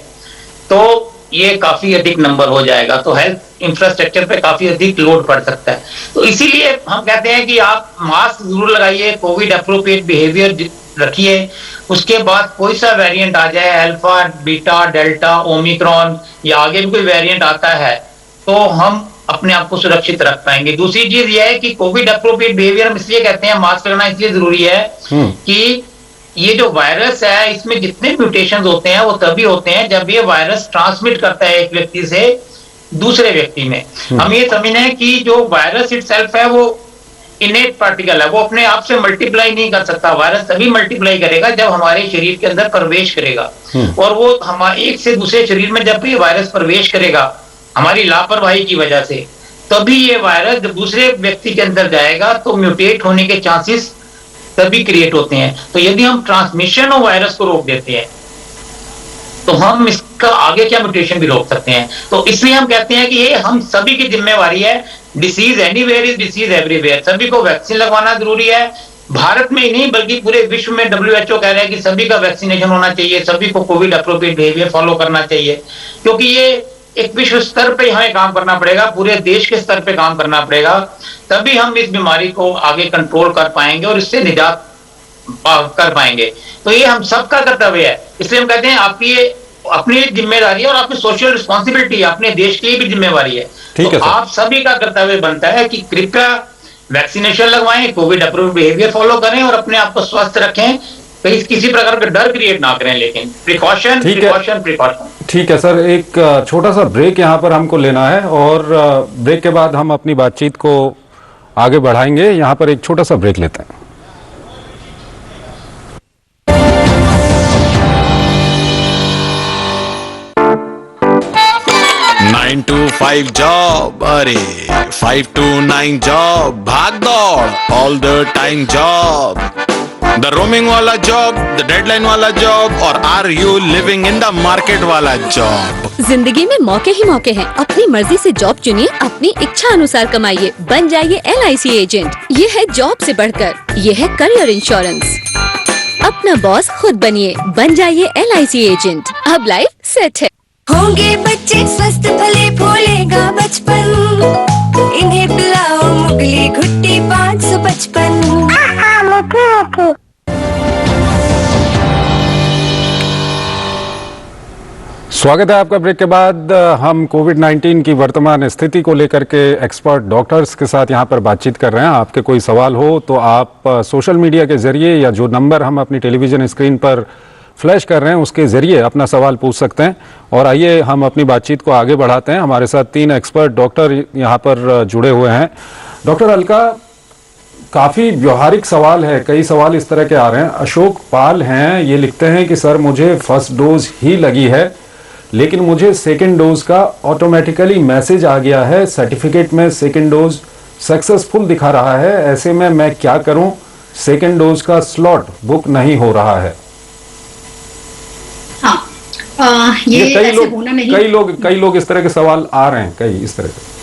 तो ये काफी अधिक नंबर हो जाएगा। तो हेल्थ इंफ्रास्ट्रक्चर पे काफी अधिक लोड पड़ सकता है। तो इसीलिए हम कहते हैं कि आप मास्क जरूर लगाइए, कोविड अप्रोप्रिएट बिहेवियर रखिए। उसके बाद कोई सा वेरिएंट आ जाए, अल्फा, बीटा, डेल्टा, ओमिक्रॉन या आगे भी कोई वेरिएंट आता है, तो हम अपने आप को सुरक्षित रख पाएंगे। दूसरी चीज यह है कि कोविड अप्रोप्रिएट बिहेवियर हम इसलिए कहते हैं, मास्क लगाना इसलिए जरूरी है कि ये जो वायरस है इसमें जितने म्यूटेशंस होते हैं वो तभी होते हैं जब ये वायरस ट्रांसमिट करता है एक व्यक्ति से दूसरे व्यक्ति में। हम ये समझते हैं कि जो वायरस इटसेल्फ है वो इनेट पार्टिकल है, वो अपने आप से मल्टीप्लाई नहीं कर सकता। वायरस तभी मल्टीप्लाई करेगा जब हमारे शरीर के अंदर प्रवेश करेगा, और वो हमारे एक से दूसरे शरीर में जब भी वायरस प्रवेश करेगा हमारी लापरवाही की वजह से, तभी ये वायरस जब दूसरे व्यक्ति के अंदर जाएगा तो म्यूटेट होने के चांसेस तभी क्रिएट होते हैं। तो यदि हम ट्रांसमिशन ऑफ वायरस को रोक देते हैं तो हम इसका आगे क्या म्यूटेशन भी रोक सकते हैं। तो इसलिए हम कहते हैं कि ये हम सभी की जिम्मेवारी है। Disease anywhere is disease everywhere. सभी को वैक्सीन लगवाना जरूरी है। भारत में ही नहीं बल्कि पूरे विश्व में WHO कह रहा है कि सभी का वैक्सीनेशन होना चाहिए, सभी को कोविड अप्रोप्रिएट बिहेवियर फॉलो करना चाहिए, क्योंकि ये एक विश्व स्तर पे हमें काम करना पड़ेगा, पूरे देश के स्तर पे काम करना पड़ेगा, तभी हम इस बीमारी को आगे कंट्रोल कर पाएंगे और इससे निजात कर पाएंगे। तो ये हम सबका कर्तव्य है। इसलिए हम कहते हैं आपकी ये अपनी जिम्मेदारी है और आपकी सोशल रिस्पॉन्सिबिलिटी है, अपने देश के लिए भी जिम्मेवारी है। तो आप सभी का कर्तव्य बनता है कि कृपया वैक्सीनेशन लगवाएं, कोविड अप्रूव्ड बिहेवियर फॉलो करें और अपने आप को स्वस्थ रखें। किसी प्रकार का डर क्रिएट ना करें, लेकिन प्रिकॉशन प्रिकॉशन प्रिकॉशन। ठीक है सर, एक छोटा सा ब्रेक यहाँ पर हमको लेना है और ब्रेक के बाद हम अपनी बातचीत को आगे बढ़ाएंगे। यहाँ पर एक छोटा सा ब्रेक लेते हैं। 9 to 5 जॉब, अरे 5 to 9 जॉब, भाग दौड़ all the time job, the roaming वाला जॉब, द डेडलाइन वाला जॉब, और are you living in the market वाला जॉब। जिंदगी में मौके ही मौके हैं। अपनी मर्जी से जॉब चुनिए, अपनी इच्छा अनुसार कमाइए, बन जाइए LIC एजेंट। ये है जॉब से बढ़कर, ये है करियर इंश्योरेंस। अपना बॉस खुद बनिए, बन जाइए LIC एजेंट। अब लाइफ सेट है। होंगे बच्चे स्वस्थ भले भूलेगा बचपन, इन्हें पिलाओ मुगली घुट्टी 555। स्वागत है आपका। ब्रेक के बाद हम कोविड-19 की वर्तमान स्थिति को लेकर के एक्सपर्ट डॉक्टर्स के साथ यहाँ पर बातचीत कर रहे हैं। आपके कोई सवाल हो तो आप सोशल मीडिया के जरिए या जो नंबर हम अपनी टेलीविजन स्क्रीन पर फ्लैश कर रहे हैं उसके जरिए अपना सवाल पूछ सकते हैं। और आइए हम अपनी बातचीत को आगे बढ़ाते हैं। हमारे साथ 3 एक्सपर्ट डॉक्टर यहाँ पर जुड़े हुए हैं। डॉक्टर अलका, काफ़ी व्यवहारिक सवाल है, कई सवाल इस तरह के आ रहे हैं। अशोक पाल हैं, ये लिखते हैं कि सर मुझे फर्स्ट डोज ही लगी है लेकिन मुझे सेकेंड डोज का ऑटोमेटिकली मैसेज आ गया है, सर्टिफिकेट में सेकेंड डोज सक्सेसफुल दिखा रहा है, ऐसे में मैं क्या करूं? सेकेंड डोज का स्लॉट बुक नहीं हो रहा है। ये ऐसे होना नहीं। कई लोग इस तरह के सवाल आ रहे हैं, कई इस तरह के।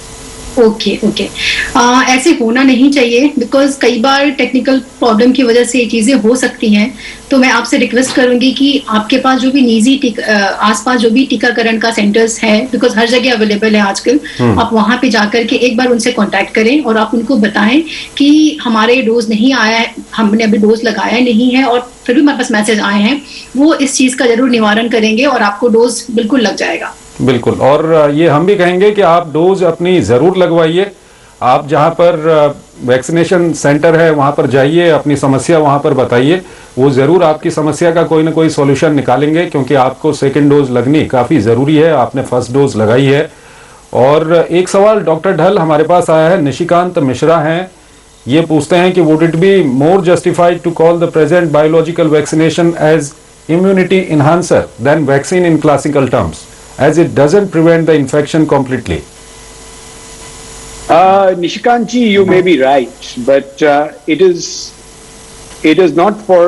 ओके ऐसे होना नहीं चाहिए बिकॉज कई बार टेक्निकल प्रॉब्लम की वजह से ये चीजें हो सकती हैं। तो मैं आपसे रिक्वेस्ट करूंगी कि आपके पास जो भी निजी आसपास जो भी टीकाकरण का सेंटर्स है, बिकॉज हर जगह अवेलेबल है आजकल, आप वहां पे जाकर के एक बार उनसे कांटेक्ट करें और आप उनको बताएं कि हमारे डोज नहीं आया है, हमने अभी डोज लगाया नहीं है और फिर भी हमारे पास मैसेज आए हैं। वो इस चीज का जरूर निवारण करेंगे और आपको डोज बिल्कुल लग जाएगा। बिल्कुल। और ये हम भी कहेंगे कि आप डोज अपनी जरूर लगवाइए। आप जहां पर वैक्सीनेशन सेंटर है वहां पर जाइए, अपनी समस्या वहां पर बताइए, वो जरूर आपकी समस्या का कोई ना कोई सॉल्यूशन निकालेंगे, क्योंकि आपको सेकंड डोज लगनी काफी जरूरी है। आपने फर्स्ट डोज लगाई है। और एक सवाल डॉक्टर ढल हमारे पास आया है, निशिकांत मिश्रा हैं, ये पूछते हैं कि would it be more justified to call the present biological vaccination as immunity enhancer than vaccine in classical terms, as it doesn't prevent the infection completely? Nishikant ji, you may be right, but it is not for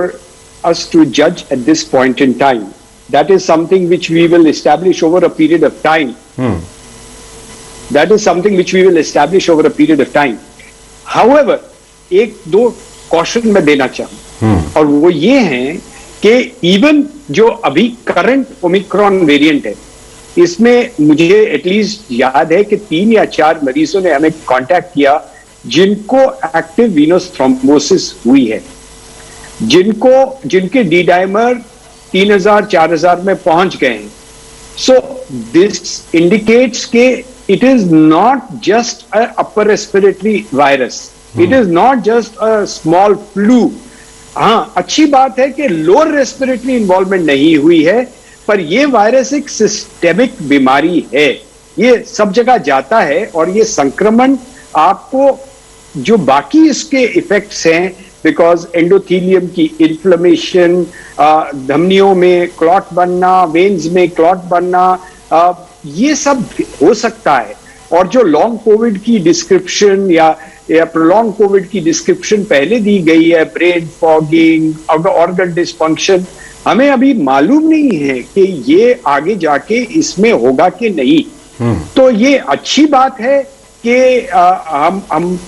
us to judge at this point in time. That is something which we will establish over a period of time. That is something which we will establish over a period of time. However, एक दो caution मैं देना चाहूँ, और वो ये हैं कि even जो अभी current Omicron variant है, इसमें मुझे एटलीस्ट याद है कि 3 या 4 मरीजों ने हमें कांटेक्ट किया जिनको एक्टिव वीनस थ्रोम्बोसिस हुई है, जिनके डी डाइमर 3000-4000 में पहुंच गए हैं। सो दिस इंडिकेट्स के it is not just a upper respiratory virus, it is not just a small flu. हाँ, अच्छी बात है कि लोअर रेस्पिरेटरी इन्वॉल्वमेंट नहीं हुई है, पर यह वायरस एक सिस्टेमिक बीमारी है, ये सब जगह जाता है और ये संक्रमण आपको जो बाकी इसके इफेक्ट्स हैं, बिकॉज एंडोथीलियम की इन्फ्लेमेशन, धमनियों में क्लॉट बनना, वेन्स में क्लॉट बनना, ये सब हो सकता है। और जो लॉन्ग कोविड की डिस्क्रिप्शन या प्रोलॉन्ग कोविड की डिस्क्रिप्शन पहले दी गई है, ब्रेन फॉगिंग, ऑर्गन डिसफंक्शन, हमें अभी मालूम नहीं है कि ये आगे जाके इसमें होगा कि नहीं। तो ये अच्छी बात है कि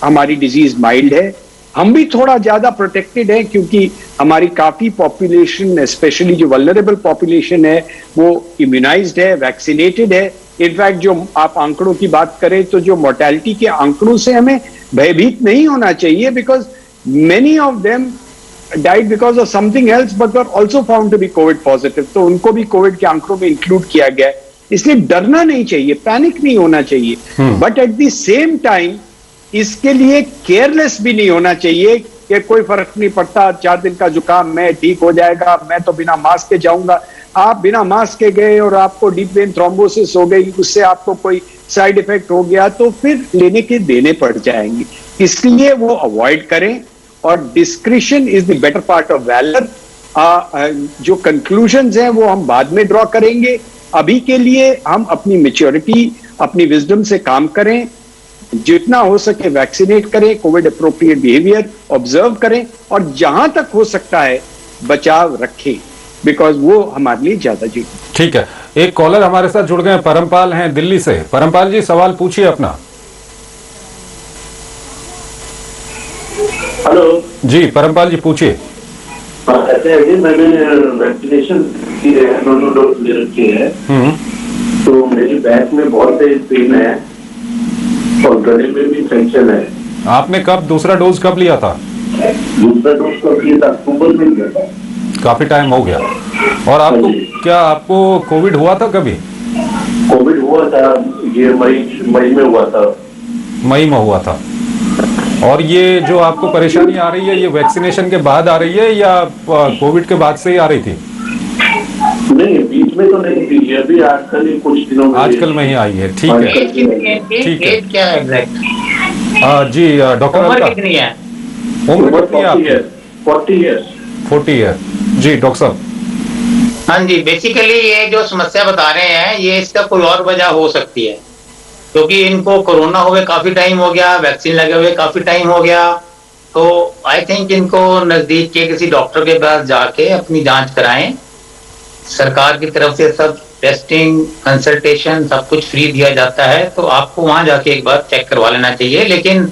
हमारी डिजीज माइल्ड है, हम भी थोड़ा ज्यादा प्रोटेक्टेड है क्योंकि हमारी काफी पॉपुलेशन, स्पेशली जो वल्नरेबल पॉपुलेशन है, वो इम्यूनाइज्ड है, वैक्सीनेटेड है। इनफैक्ट जो आप आंकड़ों की बात करें तो जो मोर्टेलिटी के आंकड़ों से हमें भयभीत नहीं होना चाहिए, because many of them died because of something else but were also found to be COVID positive, तो उनको भी कोविड के आंकड़ों में इंक्लूड किया गया है। इसलिए डरना नहीं चाहिए, पैनिक नहीं होना चाहिए, but at the same time इसके लिए केयरलेस भी नहीं होना चाहिए कि कोई फर्क नहीं पड़ता, 4 दिन का जुकाम में ठीक हो जाएगा, मैं तो बिना मास्क के जाऊंगा। आप बिना मास्क के गए और आपको डीप वेन थ्रोम्बोसिस हो गई, उससे आपको कोई साइड इफेक्ट हो गया तो फिर लेने के देने पड़ जाएंगे। इसलिए वो अवॉइड करें और discretion is the better part of valour. जो कंक्लूजन्स हैं वो हम बाद में ड्रॉ करेंगे। अभी के लिए हम अपनी मैच्योरिटी, अपनी विजडम से काम करें, जितना हो सके वैक्सीनेट करें, कोविड अप्रोप्रिएट बिहेवियर ऑब्जर्व करें और जहां तक हो सकता है बचाव रखें, बिकॉज वो हमारे लिए ज्यादा जरूरी। ठीक है, एक कॉलर हमारे साथ जुड़ गए हैं, परमपाल हैं दिल्ली से। परमपाल जी, सवाल पूछिए अपना। हेलो जी परमपाल जी, पूछिए। ऐसे है कि मैंने वैक्सीनेशन की है, दोनों डोज ले रखी है, तो मेरी बैक में बहुत तेज पेन है और गले में भी टेंशन है। आपने कब दूसरा डोज कब लिया था? दूसरा डोज कब लिया था? अक्टूबर में लिया था। काफी टाइम हो गया। और आपको क्या, आपको कोविड हुआ था कभी? हुआ था, ये मई में हुआ था। मई में हुआ था। और ये जो आपको परेशानी आ रही है, ये वैक्सीनेशन के बाद आ रही है या कोविड के बाद से ही आ रही थी? नहीं, बीच में तो नहीं थी, ये भी आजकल ही कुछ दिनों में, आजकल में ही आई है। ठीक है, ठीक है। एज क्या है एग्जैक्ट? जी डॉक्टर उम्र अलका, कितनी है? उम्र कितनी है आपकी? 40 ईयर्स। 40 ईयर। जी डॉक्टर साहब। हाँ जी, बेसिकली ये जो समस्या बता रहे हैं, ये इसका कोई और वजह हो सकती है, क्योंकि इनको कोरोना हुए काफी टाइम हो गया, वैक्सीन लगे हुए काफी टाइम हो गया, तो आई थिंक इनको नजदीक के किसी डॉक्टर के पास जाके अपनी जांच कराएं। सरकार की तरफ से सब टेस्टिंग, कंसल्टेशन सब कुछ फ्री दिया जाता है, तो आपको वहां जाके एक बार चेक करवा लेना चाहिए। लेकिन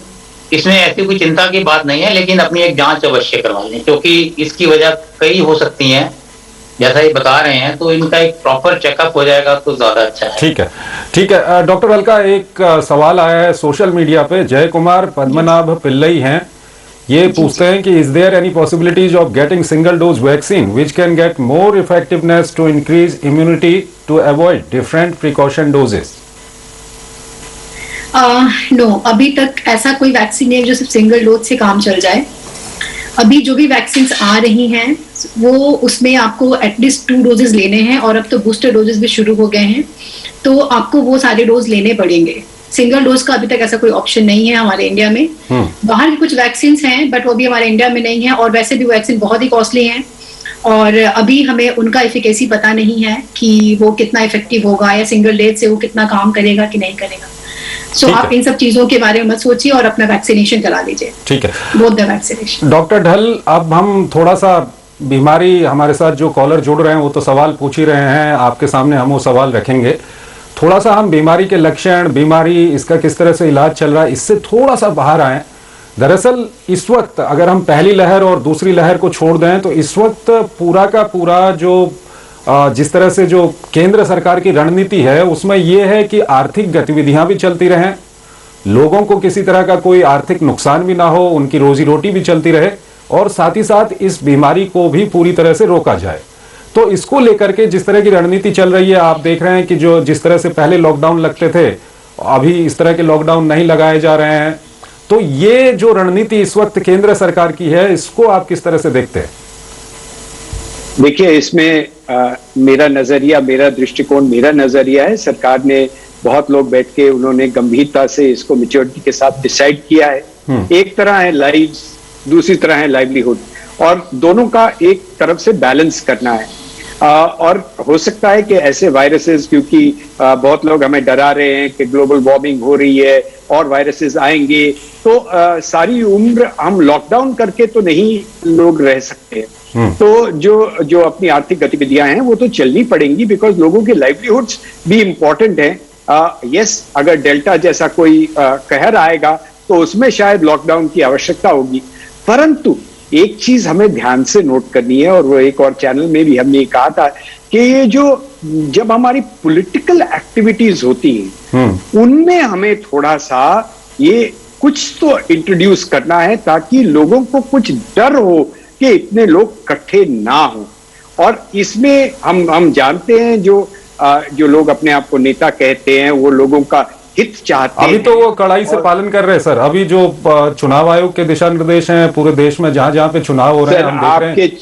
इसमें ऐसी कोई चिंता की बात नहीं है, लेकिन अपनी एक जांच अवश्य करवा लें, क्योंकि इसकी वजह कई हो सकती हैं, जैसा ये बता रहे हैं, तो इनका एक प्रॉपर चेकअप हो जाएगा तो ज्यादा अच्छा है। ठीक है, ठीक है। डॉक्टर अलका, एक सवाल आया है सोशल मीडिया पे, जय कुमार पद्मनाभ पिल्लई हैं, ये पूछते हैं कि is there any possibilities of getting single dose vaccine which can get more effectiveness to increase immunity to avoid different precaution doses? No, अभी तक ऐसा कोई वैक्सीन नहीं है जो सिर्फ सिंगल डोज से काम चल जाए। अभी जो भी वैक्सीन आ रही हैं वो उसमें आपको एटलीस्ट 2 डोजेस लेने हैं, और अब तो बूस्टर डोजेस भी शुरू हो गए हैं, तो आपको वो सारे डोज लेने पड़ेंगे। सिंगल डोज का अभी तक ऐसा कोई ऑप्शन नहीं है हमारे इंडिया में। बाहर की कुछ वैक्सीन हैं बट वो भी हमारे इंडिया में नहीं है, और वैसे भी वैक्सीन बहुत ही कॉस्टली हैं, और अभी हमें उनका एफिकेसी पता नहीं है कि वो कितना इफेक्टिव होगा या सिंगल डोज से वो कितना काम करेगा कि नहीं करेगा। सो आप इन सब चीजों के बारे में मत सोचिए और अपना वैक्सीनेशन करा लीजिए। ठीक है, बोथ द वैक्सीनेशन। डॉक्टर ढल, अब हम थोड़ा सा बीमारी, हमारे साथ जो कॉलर जुड़ रहे हैं वो तो सवाल पूछ ही रहे हैं, आपके सामने हम वो सवाल रखेंगे। थोड़ा सा हम बीमारी के लक्षण, बीमारी, इसका किस तरह से इलाज चल रहा है, इससे थोड़ा सा बाहर आए। दरअसल इस वक्त अगर हम पहली लहर और दूसरी लहर को छोड़ दें तो इस वक्त पूरा का पूरा जो जिस तरह से जो केंद्र सरकार की रणनीति है उसमें यह है कि आर्थिक गतिविधियां भी चलती रहें, लोगों को किसी तरह का कोई आर्थिक नुकसान भी ना हो, उनकी रोजी रोटी भी चलती रहे, और साथ ही साथ इस बीमारी को भी पूरी तरह से रोका जाए। तो इसको लेकर के जिस तरह की रणनीति चल रही है, आप देख रहे हैं कि जो जिस तरह से पहले लॉकडाउन लगते थे, अभी इस तरह के लॉकडाउन नहीं लगाए जा रहे हैं, तो ये जो रणनीति इस वक्त केंद्र सरकार की है, इसको आप किस तरह से देखते हैं? देखिए, इसमें मेरा नजरिया, मेरा दृष्टिकोण, मेरा नजरिया है, सरकार ने बहुत लोग बैठ के उन्होंने गंभीरता से इसको मैच्योरिटी के साथ डिसाइड किया है। एक तरह है लाइव्स, दूसरी तरह है लाइवलीहुड, और दोनों का एक तरफ से बैलेंस करना है। और हो सकता है कि ऐसे वायरसेस, क्योंकि बहुत लोग हमें डरा रहे हैं कि ग्लोबल वार्मिंग हो रही है और वायरसेस आएंगे, तो सारी उम्र हम लॉकडाउन करके तो नहीं लोग रह सकते। तो जो अपनी आर्थिक गतिविधियां हैं वो तो चलनी पड़ेंगी, बिकॉज लोगों के लाइवलीहुड्स भी इंपॉर्टेंट हैं। यस, अगर डेल्टा जैसा कोई कहर आएगा तो उसमें शायद लॉकडाउन की आवश्यकता होगी, परंतु एक चीज हमें ध्यान से नोट करनी है, और वो एक और चैनल में भी हमने कहा था कि ये जब हमारी पॉलिटिकल एक्टिविटीज होती हैं उनमें हमें थोड़ा सा ये कुछ तो इंट्रोड्यूस करना है, ताकि लोगों को कुछ डर हो कि इतने लोग इकट्ठे ना हो। और इसमें हम जानते हैं जो लोग अपने आप को नेता कहते हैं वो लोगों का हित चाहते हैं। अभी तो वो कड़ाई से पालन कर रहे हैं सर। अभी जो चुनाव आयोग के दिशा निर्देश हैं पूरे देश में, जहां जहां पे चुनाव हो रहे हैं, हम देख रहे हैं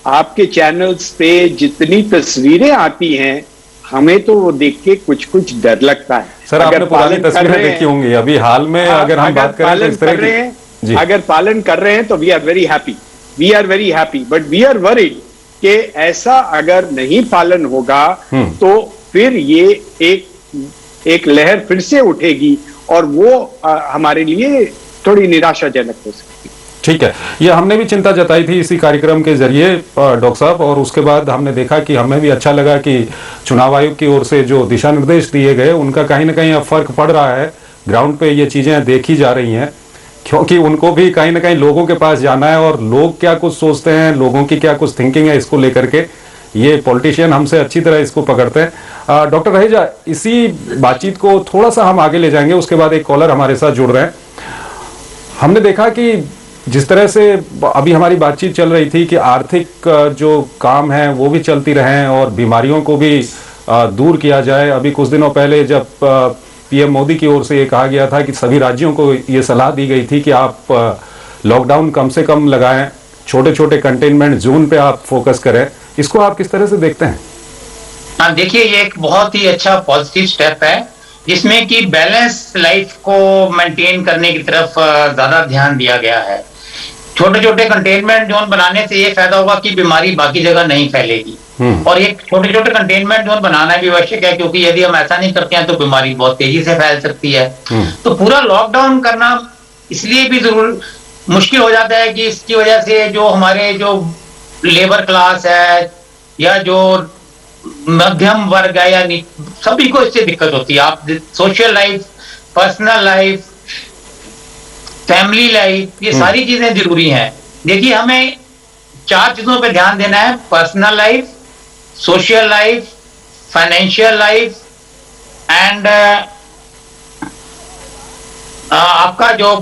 आपके चैनल्स पे जितनी तस्वीरें आती हैं, हमें तो वो देख के कुछ कुछ डर लगता है। सर आपने पुरानी तस्वीरें देखी होंगी, अभी हाल में अगर हम बात करें तो इस तरह की, अगर पालन कर रहे हैं तो we are very happy, but we are worried कि ऐसा अगर नहीं पालन होगा तो फिर ये एक लहर फिर से उठेगी, और वो हमारे लिए थोड़ी निराशाजनक हो सकती है। ठीक है, ये हमने भी चिंता जताई थी इसी कार्यक्रम के जरिए डॉक्टर साहब, और उसके बाद हमने देखा कि हमें भी अच्छा लगा कि चुनाव आयोग की ओर से जो दिशा निर्देश दिए गए उनका कहीं ना कहीं अब फर्क पड़ रहा है, ग्राउंड पे ये चीजें देखी जा रही हैं, क्योंकि उनको भी कहीं ना कहीं लोगों के पास जाना है, और लोग क्या कुछ सोचते हैं, लोगों की क्या कुछ थिंकिंग है, इसको लेकर के ये पॉलिटिशियन हमसे अच्छी तरह इसको पकड़ते हैं। डॉक्टर रहेजा, इसी बातचीत को थोड़ा सा हम आगे ले जाएंगे, उसके बाद एक कॉलर हमारे साथ जुड़ रहे हैं। हमने देखा कि जिस तरह से अभी हमारी बातचीत चल रही थी कि आर्थिक जो काम है वो भी चलती रहें और बीमारियों को भी दूर किया जाए। अभी कुछ दिनों पहले जब पीएम मोदी की ओर से ये कहा गया था कि सभी राज्यों को ये सलाह दी गई थी कि आप लॉकडाउन कम से कम लगाएं, छोटे छोटे कंटेनमेंट जोन पे आप फोकस करें, इसको आप किस तरह से देखते हैं? हाँ, देखिए ये एक बहुत ही अच्छा पॉजिटिव स्टेप है जिसमें कि बैलेंस लाइफ को मेंटेन करने की तरफ ज्यादा ध्यान दिया गया है। छोटे छोटे कंटेनमेंट जोन बनाने से ये फायदा होगा कि बीमारी बाकी जगह नहीं फैलेगी, और ये छोटे छोटे कंटेनमेंट जोन बनाना भी आवश्यक है, क्योंकि यदि हम ऐसा नहीं करते हैं तो बीमारी बहुत तेजी से फैल सकती है। तो पूरा लॉकडाउन करना इसलिए भी जरूर मुश्किल हो जाता है कि इसकी वजह से जो हमारे जो लेबर क्लास है या जो मध्यम वर्ग है या सभी को इससे दिक्कत होती है। आप social life, personal life, family life, ये सारी चीजें जरूरी हैं। देखिए हमें 4 चीजों पे ध्यान देना है: personal life, social life, financial life and आपका जो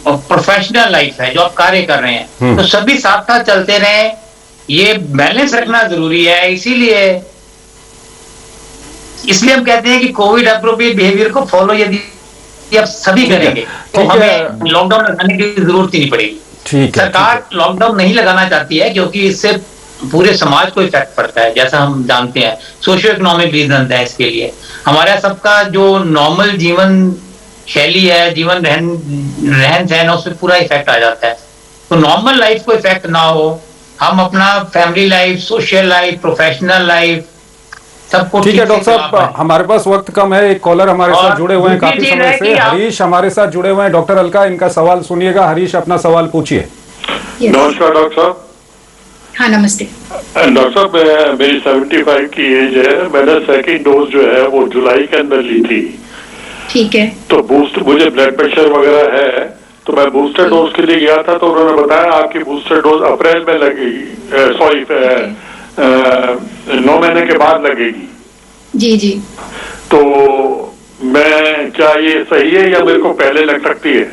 प्रोफेशनल लाइफ है, जो आप कार्य कर रहे हैं। तो सभी साथ साथ चलते रहे, ये बैलेंस रखना जरूरी है। इसलिए हम कहते हैं कि कोविड अप्रोप्रिएट बिहेवियर को फॉलो यदि आप सभी करेंगे तो हमें लॉकडाउन लगाने की जरूरत ही नहीं पड़ेगी। सरकार लॉकडाउन नहीं लगाना चाहती है क्योंकि इससे पूरे समाज को इफेक्ट पड़ता है, जैसा हम जानते हैं। सोशियो इकोनॉमिक रीजन है इसके लिए। हमारा सबका जो नॉर्मल जीवन शैली है, जीवन रहन सहन है, उसमें पूरा इफेक्ट आ जाता है। तो नॉर्मल लाइफ को इफेक्ट ना हो, हम अपना family life, social life, professional life सबको ठीक है। डॉक्टर साहब, हमारे पास वक्त कम है। एक कॉलर हमारे साथ जुड़े हुए हैं काफी समय से, हरीश हमारे साथ जुड़े हुए हैं। डॉक्टर अलका, इनका सवाल सुनिएगा। हरीश, अपना सवाल पूछिए। नमस्कार डॉक्टर साहब। हाँ नमस्ते डॉक्टर साहब, मेरी 75 की एज है। मैंने सेकंड डोज जो है वो जुलाई के अंदर ली थी। ठीक है। तो बूस्टर, मुझे ब्लड प्रेशर वगैरह है, तो मैं बूस्टर डोज के लिए गया था, तो उन्होंने बताया आपकी बूस्टर डोज अप्रैल में लगेगी, सॉरी 9 महीने के बाद लगेगी। जी जी। तो मैं, क्या ये सही है या मेरे को पहले लग सकती है?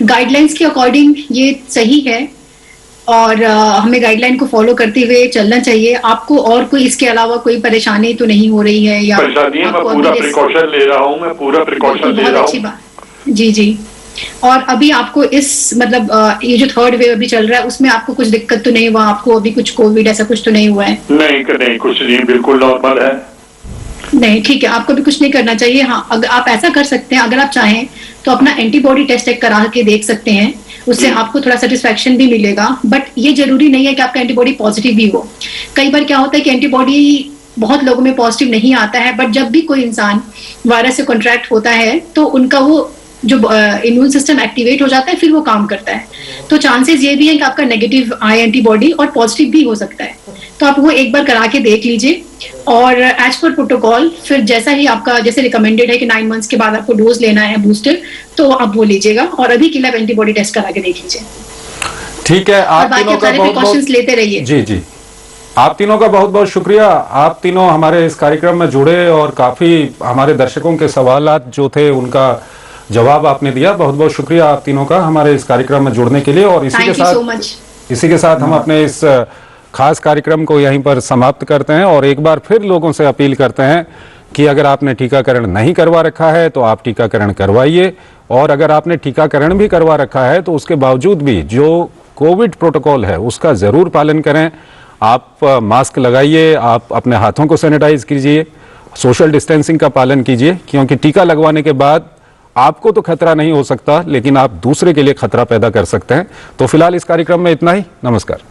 गाइडलाइंस के अकॉर्डिंग ये सही है और हमें गाइडलाइन को फॉलो करते हुए चलना चाहिए। आपको और कोई इसके अलावा कोई परेशानी तो नहीं हो रही है? या परेशानी है, मैं पूरा प्रिकॉशन ले रहा हूँ, मैं पूरा प्रिकॉशन ले रहा हूँ। बहुत अच्छी बात। जी जी। और अभी आपको इस मतलब ये जो थर्ड वेव अभी चल रहा है उसमें आपको कुछ दिक्कत तो नहीं हुआ? आपको अभी कुछ कोविड ऐसा कुछ तो नहीं हुआ है? नहीं कुछ नहीं, बिल्कुल नॉर्मल है। नहीं, ठीक है, आपको भी कुछ नहीं करना चाहिए। हाँ, अगर आप ऐसा कर सकते हैं, अगर आप चाहें तो अपना एंटीबॉडी टेस्ट करा के देख सकते हैं, उससे आपको थोड़ा सेटिस्फेक्शन भी मिलेगा। बट ये जरूरी नहीं है कि आपका एंटीबॉडी पॉजिटिव भी हो। कई बार क्या होता है कि एंटीबॉडी बहुत लोगों में पॉजिटिव नहीं आता है, बट जब भी कोई इंसान वायरस से कॉन्ट्रैक्ट होता है तो उनका वो जो इम्यून सिस्टम एक्टिवेट हो जाता है, फिर वो काम करता है। तो चांसेस ये भी है कि आपका नेगेटिव आए एंटीबॉडी और पॉजिटिव भी हो सकता है। तो आप वो एक बार करा के देख लीजिए और एज पर प्रोटोकॉल फिर जैसा ही आपका, जैसे रिकमेंडेड है कि 9 मंथ्स के बाद आपको डोज लेना है बूस्टर, तो आप वो लीजिएगा और अभी के लिए आप एंटीबॉडी टेस्ट करा के देख लीजिए। ठीक है, आप तीनों का बहुत बहुत लेते रहिए। जी जी, आप तीनों का बहुत बहुत शुक्रिया। आप तीनों हमारे इस कार्यक्रम में जुड़े और काफी हमारे दर्शकों के सवालात जो थे उनका जवाब आपने दिया। बहुत बहुत शुक्रिया आप तीनों का हमारे इस कार्यक्रम में जुड़ने के लिए। और इसी के साथ हम अपने इस खास कार्यक्रम को यहीं पर समाप्त करते हैं और एक बार फिर लोगों से अपील करते हैं कि अगर आपने टीकाकरण नहीं करवा रखा है तो आप टीकाकरण करवाइए, और अगर आपने टीकाकरण भी करवा रखा है तो उसके बावजूद भी जो कोविड प्रोटोकॉल है उसका जरूर पालन करें। आप मास्क लगाइए, आप अपने हाथों को सैनिटाइज कीजिए, सोशल डिस्टेंसिंग का पालन कीजिए, क्योंकि टीका लगवाने के बाद आपको तो खतरा नहीं हो सकता लेकिन आप दूसरे के लिए खतरा पैदा कर सकते हैं। तो फिलहाल इस कार्यक्रम में इतना ही। नमस्कार।